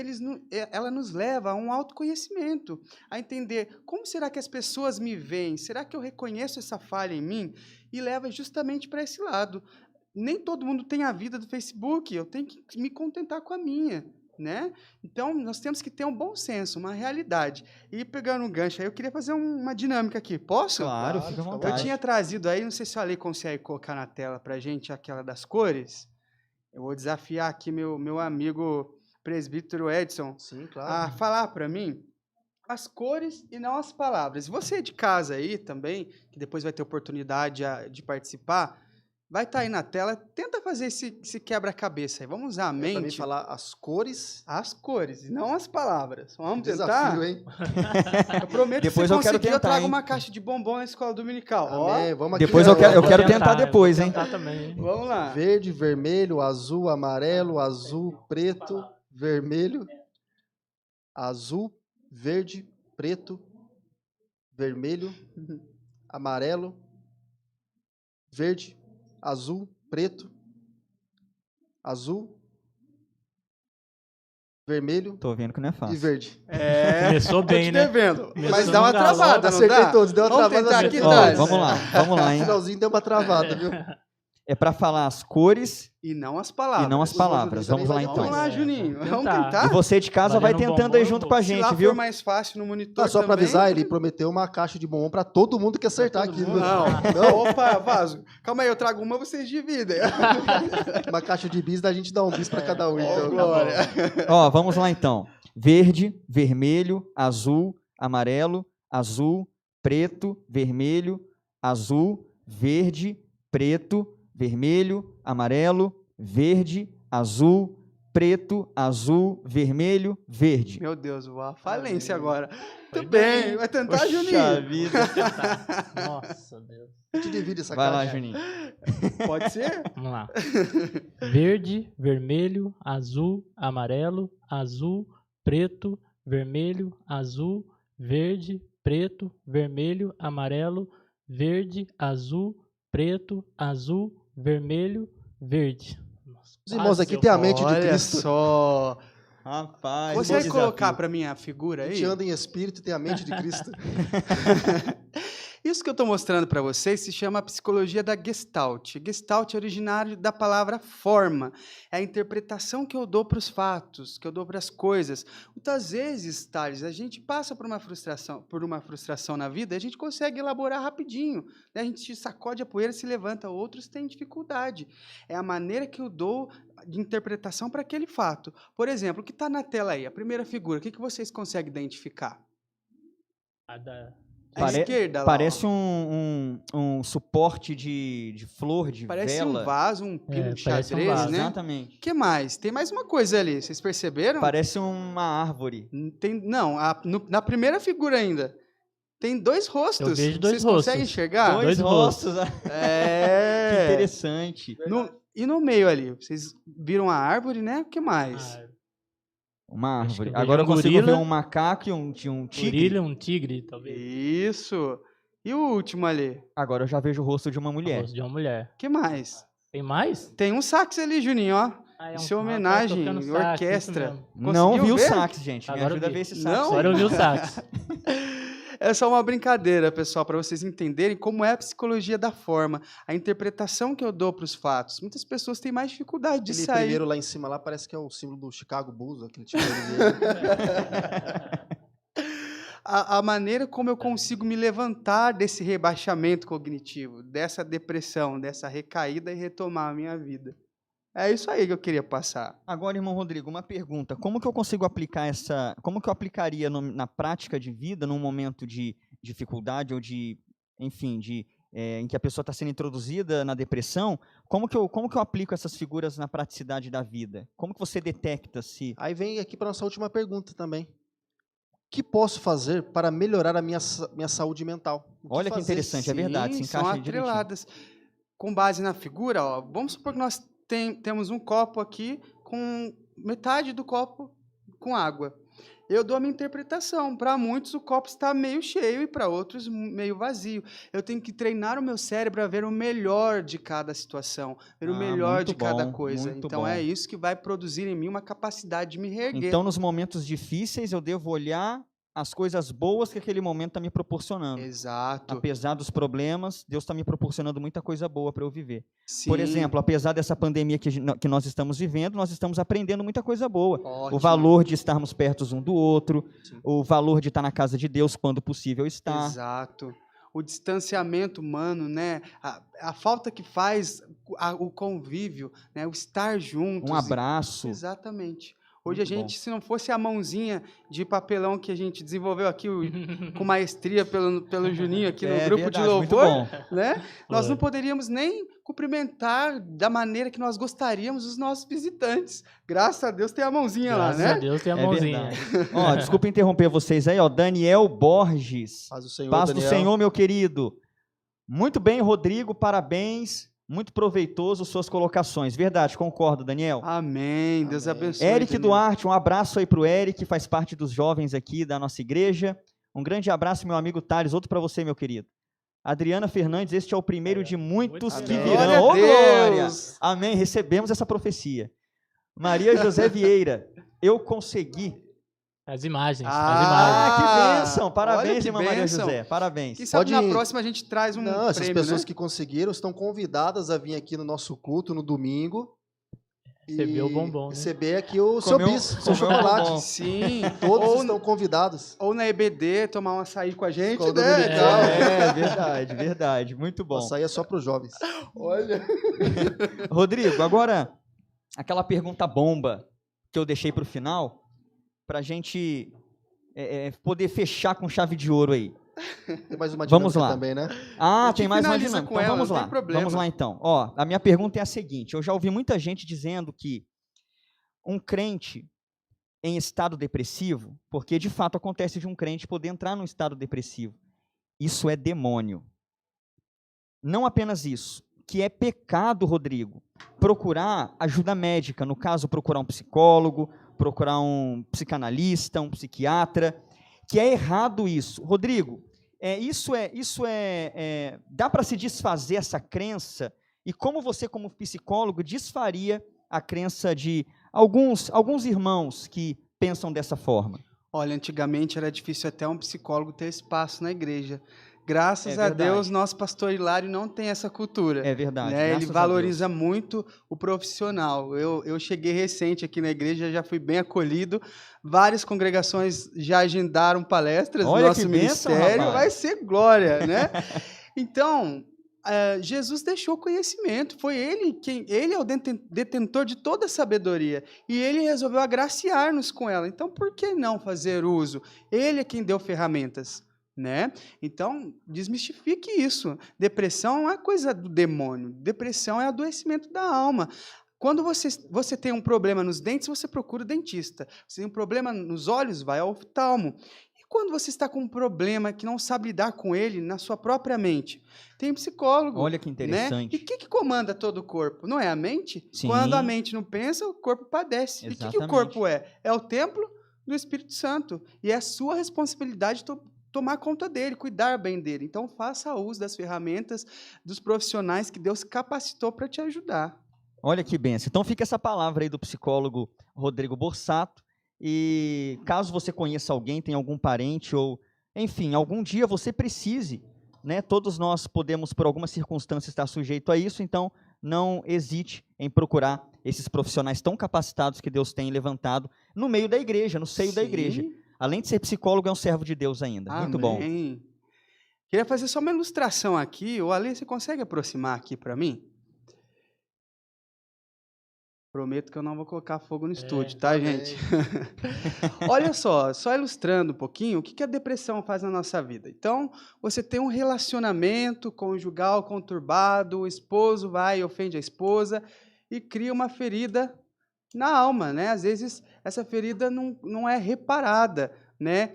ela nos leva a um autoconhecimento, a entender como será que as pessoas me veem, será que eu reconheço essa falha em mim? E leva justamente para esse lado. Nem todo mundo tem a vida do Facebook, eu tenho que me contentar com a minha, né? Então, nós temos que ter um bom senso, uma realidade. E pegando um gancho aí, eu queria fazer uma dinâmica aqui. Posso? Claro, fica à Eu vontade. tinha trazido aí, não sei se a Lei consegue colocar na tela pra gente aquela das cores. Eu vou desafiar aqui meu amigo presbítero Edson Sim, a claro. falar para mim as cores e não as palavras. Você de casa aí também, que depois vai ter oportunidade de participar, vai estar aí na tela. Tenta fazer esse quebra-cabeça aí. Vamos usar a Pra mim mente. falar as cores. As cores e não as palavras. Vamos Desafio, tentar? hein? Eu prometo Depois que eu se quero conseguir, eu tentar, trago hein? uma caixa de bombom na escola dominical. Ó, Amém. Vamos aqui. Depois eu quero Vou tentar depois, vou hein? tentar também, hein? vamos lá. Verde, vermelho, azul, amarelo, azul, preto, vermelho, azul, verde, preto, vermelho, amarelo, verde, azul, preto, azul, vermelho Tô vendo que não é e fácil. verde. Começou tô bem, te né? devendo. Começou Mas dá uma no galope, travada, não Acertei dá? todos, deu uma Vamos travada. tentar acertei aqui, Ó, Thales? vamos lá, No hein? finalzinho deu uma travada, viu? É para falar as cores E não as palavras. e não as palavras. Vamos lá, então. Vamos lá, É, Juninho. vamos Vamos tentar. tentar? E você de casa vai Valendo tentando bombom, aí eu junto vou. com a Se lá gente, for viu? mais fácil no monitor Não, só pra também. avisar, ele prometeu uma caixa de bombom pra todo mundo que acertar Pra todo aqui. mundo. viu? Não. Opa, vaso. Calma aí, eu trago uma, vocês dividem. Uma caixa de bis, a gente dá um bis pra cada um. Ô, Então. glória. Ó, vamos lá então. Verde, vermelho, azul, amarelo, azul, preto, vermelho, azul, verde, preto, vermelho, amarelo, verde, azul, preto, azul, vermelho, verde. Meu Deus, a falência agora. Foi Muito bem, bem. vai tentar, Poxa Juninho. vida. Nossa, Deus. A gente divide essa Vai lá, caixa. Juninho. Pode ser? Vamos lá. Verde, vermelho, azul, amarelo, azul, preto, vermelho, azul, verde, preto, vermelho, amarelo, verde, azul, preto, azul, vermelho, verde. Nossa, Os irmãos quase aqui eu têm a falo. mente de Olha Cristo. só. Rapaz, Você vai colocar para mim a figura A aí? gente anda em espírito e tem a mente de Cristo. Isso que eu estou mostrando para vocês se chama a psicologia da Gestalt. Gestalt é originário da palavra forma. É a interpretação que eu dou para os fatos, que eu dou para as coisas. Muitas vezes, Thales, a gente passa por uma frustração na vida e a gente consegue elaborar rapidinho. Né? A gente sacode a poeira, se levanta. Outros têm dificuldade. É a maneira que eu dou de interpretação para aquele fato. Por exemplo, o que está na tela aí, a primeira figura, o que vocês conseguem identificar? A da- À esquerda, lá, Parece ó. um suporte de flor, de Parece vela. um vaso, um pino de parece um xadrez, vaso. né? Exatamente. O que mais? Tem mais uma coisa ali, vocês perceberam? Parece uma árvore. Na primeira figura ainda. Tem dois rostos. Eu vejo dois Vocês rostos. conseguem enxergar? Dois rostos. Que É. interessante. E no meio ali, vocês viram a árvore, né? O que mais? Ah, Uma Acho que árvore. eu vejo Agora eu um consigo gorila, ver um macaco e um tigre. gorila, um tigre, talvez. Isso. E o último ali? Agora eu já vejo o rosto de uma O mulher. rosto de uma mulher. O que mais? Tem mais? Tem um sax ali, Juninho, ó. Ah, Isso é um rapaz homenagem, tocando sax, orquestra. isso mesmo. Não Conseguiu vi o ver? sax, gente. Me Agora eu ajuda a vi. ver esse sax. Não? aí. Agora eu vi o sax. É só uma brincadeira, pessoal, para vocês entenderem como é a psicologia da forma, a interpretação que eu dou para os fatos. Muitas pessoas têm mais dificuldade de Aquele sair. primeiro lá em cima lá parece que é o símbolo do Chicago Bulls, aquele time vermelho. a maneira como eu consigo me levantar desse rebaixamento cognitivo, dessa depressão, dessa recaída e retomar a minha vida. É isso aí que eu queria passar. Agora, irmão Rodrigo, uma pergunta. Como que eu consigo aplicar como que eu aplicaria na prática de vida, num momento de dificuldade ou enfim, em que a pessoa está sendo introduzida na depressão, como que eu aplico essas figuras na praticidade da vida? Como que você detecta se... Aí vem aqui para nossa última pergunta também. O que posso fazer para melhorar a minha saúde mental? O Olha que fazer? interessante, é verdade, se São encaixa aí direitinho. atreladas. Com base na figura, ó, vamos supor que nós temos um copo aqui com metade do copo com água. Eu dou a minha interpretação. Para muitos, o copo está meio cheio e para outros, meio vazio. Eu tenho que treinar o meu cérebro a ver o melhor de cada situação, ver o melhor de cada coisa. Então, é isso que vai produzir em mim uma capacidade de me reerguer. Então, nos momentos difíceis, eu devo olhar as coisas boas que aquele momento está me proporcionando. Exato. Apesar dos problemas, Deus está me proporcionando muita coisa boa para eu viver. Sim. Por exemplo, apesar dessa pandemia que nós estamos vivendo, nós estamos aprendendo muita coisa boa. Ótimo. O valor de estarmos perto um do outro, Sim. o valor de estar na casa de Deus quando possível estar. Exato. O distanciamento humano, né? A falta que faz o convívio, né? O estar juntos. Um abraço. Exatamente. Hoje Muito a gente, se não fosse a mãozinha de papelão que a gente desenvolveu aqui com maestria pelo Juninho aqui no grupo verdade, de muito louvor, bom. né? Nós não poderíamos nem cumprimentar da maneira que nós gostaríamos os nossos visitantes. Graças a Deus tem a mãozinha Graças lá, a né? Deus tem a É mãozinha. verdade. Ó, desculpa interromper vocês aí, ó. Daniel Borges. Paz do Senhor, Paz do Daniel. Senhor, meu querido. Muito bem, Rodrigo, parabéns. Muito proveitoso suas colocações. Verdade, concordo, Daniel. Amém. Deus Amém. abençoe. Eric Daniel. Duarte, um abraço aí para o Eric, faz parte dos jovens aqui da nossa igreja. Um grande abraço, meu amigo Thales, outro para você, meu querido. Adriana Fernandes, este é o primeiro de muitos Muito que bem. virão. Glória a Ô, glória! Deus! Amém, recebemos essa profecia. Maria José Vieira, eu consegui. As imagens, as Ah, imagens. Que bênção! olha Parabéns, que irmã Maria bênção. José, parabéns. Quem sabe Pode- na próxima a gente traz um Não, essas prêmio, pessoas né? que conseguiram estão convidadas a vir aqui no nosso culto no domingo. Receber o e bombom, né? Receber aqui o seu Comeu- bis, seu comeu o chocolate. bombom. Sim. Todos ou, estão convidados. ou na EBD, tomar um açaí com a gente, Escola né? dominical. É, verdade, verdade, muito bom. Isso aí é só para os jovens. Olha. Rodrigo, agora, aquela pergunta bomba que eu deixei para o final, para a gente poder fechar com chave de ouro aí. Tem mais uma Vamos dinâmica lá. também, né? Ah, A gente tem mais uma finaliza dinâmica. com Então ela, vamos não tem lá. problema. Vamos lá então. Ó, a minha pergunta é a seguinte: eu já ouvi muita gente dizendo que um crente em estado depressivo, porque de fato acontece de um crente poder entrar num estado depressivo, isso é demônio. Não apenas isso, que é pecado, Rodrigo, procurar ajuda médica, no caso, procurar um psicólogo, procurar um psicanalista, um psiquiatra, que é errado isso. Rodrigo, dá para se desfazer essa crença? E como você, como psicólogo, desfaria a crença de alguns irmãos que pensam dessa forma? Olha, antigamente era difícil até um psicólogo ter espaço na igreja. Graças É a verdade. Deus, nosso pastor Hilário não tem essa cultura. É verdade. Né? Ele graças a valoriza muito o profissional. Eu cheguei recente aqui na igreja, já fui bem acolhido. Várias congregações já agendaram palestras no Olha nosso que bênção, ministério. rapaz. Vai ser glória, né? Então, Jesus deixou conhecimento. Foi ele é o detentor de toda a sabedoria. E ele resolveu agraciar-nos com ela. Então, por que não fazer uso? Ele é quem deu ferramentas. Né? Então, desmistifique isso. Depressão não é coisa do demônio. Depressão é adoecimento da alma. Quando você tem um problema nos dentes, você procura o dentista. Você tem um problema nos olhos, vai ao oftalmo. E quando você está com um problema que não sabe lidar com ele na sua própria mente, tem um psicólogo. Olha que interessante. Né? E o que comanda todo o corpo? Não é a mente? Sim. Quando a mente não pensa, o corpo padece. E o que o Exatamente. corpo é? É o templo do Espírito Santo. E é a sua responsabilidade tomar conta dele, cuidar bem dele. Então, faça uso das ferramentas, dos profissionais que Deus capacitou para te ajudar. Olha que benção. Então fica essa palavra aí do psicólogo Rodrigo Borsato. E caso você conheça alguém, tem algum parente ou, enfim, algum dia você precise, né? Todos nós podemos, por alguma circunstância, estar sujeito a isso. Então, não hesite em procurar esses profissionais tão capacitados que Deus tem levantado no meio da igreja, no seio da Sim. igreja. além de ser psicólogo, é um servo de Deus ainda. Muito bom. Amém. Queria fazer só uma ilustração aqui. O Ale, você consegue aproximar aqui para mim? Prometo que eu não vou colocar fogo no estúdio, tá, gente? Olha só ilustrando um pouquinho o que a depressão faz na nossa vida. Então, você tem um relacionamento conjugal conturbado, o esposo vai e ofende a esposa e cria uma ferida na alma, né? Às vezes, essa ferida não é reparada, né?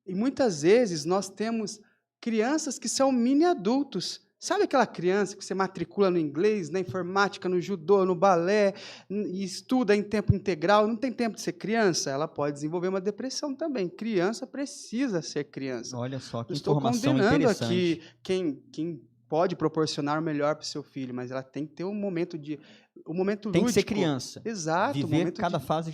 E muitas vezes nós temos crianças que são mini adultos. Sabe aquela criança que você matricula no inglês, na informática, no judô, no balé, e estuda em tempo integral, não tem tempo de ser criança? Ela pode desenvolver uma depressão também. Criança precisa ser criança. Olha só que Estou informação condenando interessante. aqui quem pode proporcionar o melhor para o seu filho, mas ela tem que ter um momento lúdico. Tem que ser criança. Exato. Viver cada fase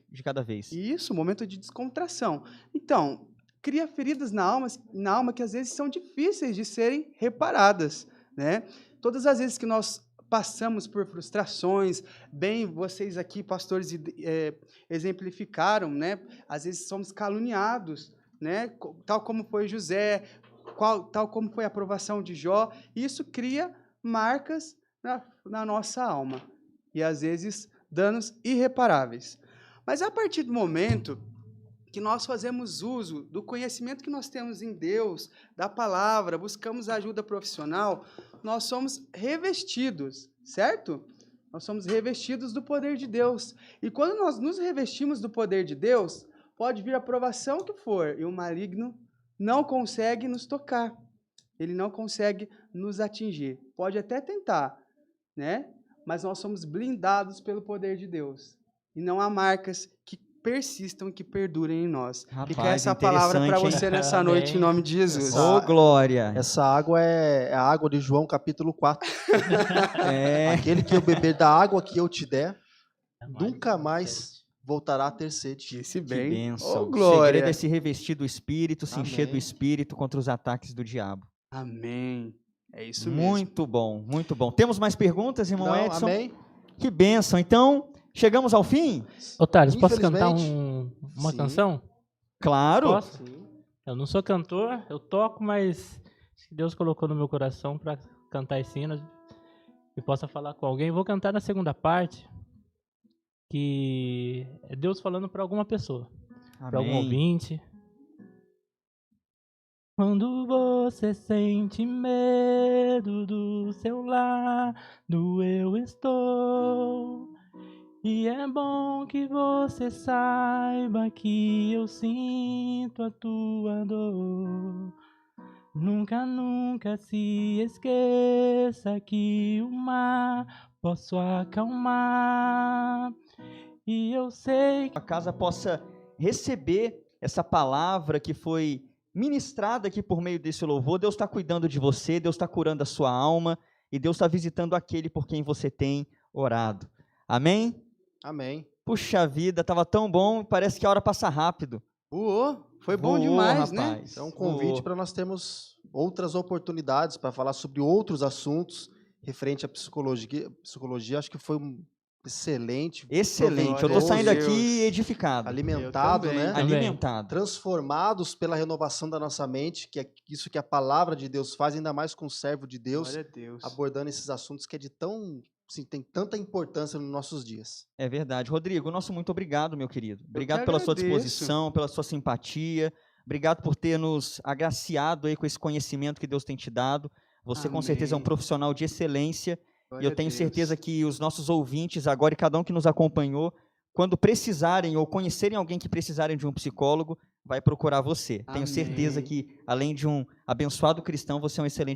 de cada vez. Isso, um momento de descontração. Então, cria feridas na alma que às vezes são difíceis de serem reparadas, né? Todas as vezes que nós passamos por frustrações, bem, vocês aqui, pastores, exemplificaram, né? Às vezes somos caluniados, né? Tal como foi José, tal como foi a aprovação de Jó, e isso cria marcas na nossa alma, e às vezes danos irreparáveis. Mas a partir do momento que nós fazemos uso do conhecimento que nós temos em Deus, da palavra, buscamos ajuda profissional, nós somos revestidos, certo? Nós somos revestidos do poder de Deus. E quando nós nos revestimos do poder de Deus, pode vir a provação que for, e o maligno não consegue nos tocar. Ele não consegue nos atingir. Pode até tentar, né? Mas nós somos blindados pelo poder de Deus. E não há marcas que persistam e que perdurem em nós. Rapaz, Fica essa palavra para interessante, você hein? nessa noite, em nome de Jesus. Ô, glória! Essa água é a água de João, capítulo 4. É, Aquele que eu beber da água que eu te der, Jamais nunca mais voltará a ter sede. Disse que bem. bênção. Ô, O glória. segredo é se revestir do Espírito, se encher do Amém. Espírito contra os ataques do diabo. Amém. É isso mesmo. Muito bom, muito bom. Temos mais perguntas, irmão Não, Edson? amém? Que bênção. Então, chegamos ao fim? Ô, Thales, posso cantar Infelizmente, uma sim. canção? Claro. Posso? Eu não sou cantor, eu toco, mas Deus colocou no meu coração para cantar esse hino e possa falar com alguém. Vou cantar na segunda parte, que é Deus falando para alguma pessoa, para algum Amém. ouvinte. Quando você sente medo do seu lado, eu estou. E é bom que você saiba que eu sinto a tua dor. Nunca, nunca se esqueça que o mar posso acalmar. E eu sei que A casa possa receber essa palavra que foi ministrada aqui por meio desse louvor. Deus está cuidando de você, Deus está curando a sua alma e Deus está visitando aquele por quem você tem orado. Amém? Amém. Puxa vida, estava tão bom, parece que a hora passa rápido. Foi bom Voou, demais, né? rapaz. Então, um convite Voou. para nós termos outras oportunidades para falar sobre outros assuntos referente à psicologia. Acho que foi um excelente, Excelente, eu estou Glória a saindo Deus. aqui edificado, alimentado, Eu também. né? Também. alimentado. Transformados pela renovação da nossa mente, que é isso que a palavra de Deus faz, ainda mais com o servo de Deus, Glória a Deus. abordando esses assuntos que é de tão, assim, tem tanta importância nos nossos dias. É verdade. Rodrigo, nosso muito obrigado, meu querido. Obrigado que pela sua agradeço. disposição, pela sua simpatia. Obrigado por ter nos agraciado aí com esse conhecimento que Deus tem te dado. Você com certeza é um Amém. profissional de excelência. Glória E eu a tenho Deus. certeza que os nossos ouvintes agora e cada um que nos acompanhou, quando precisarem ou conhecerem alguém que precisarem de um psicólogo, vai procurar você. Tenho certeza Amém. que, além de um abençoado cristão, você é um excelente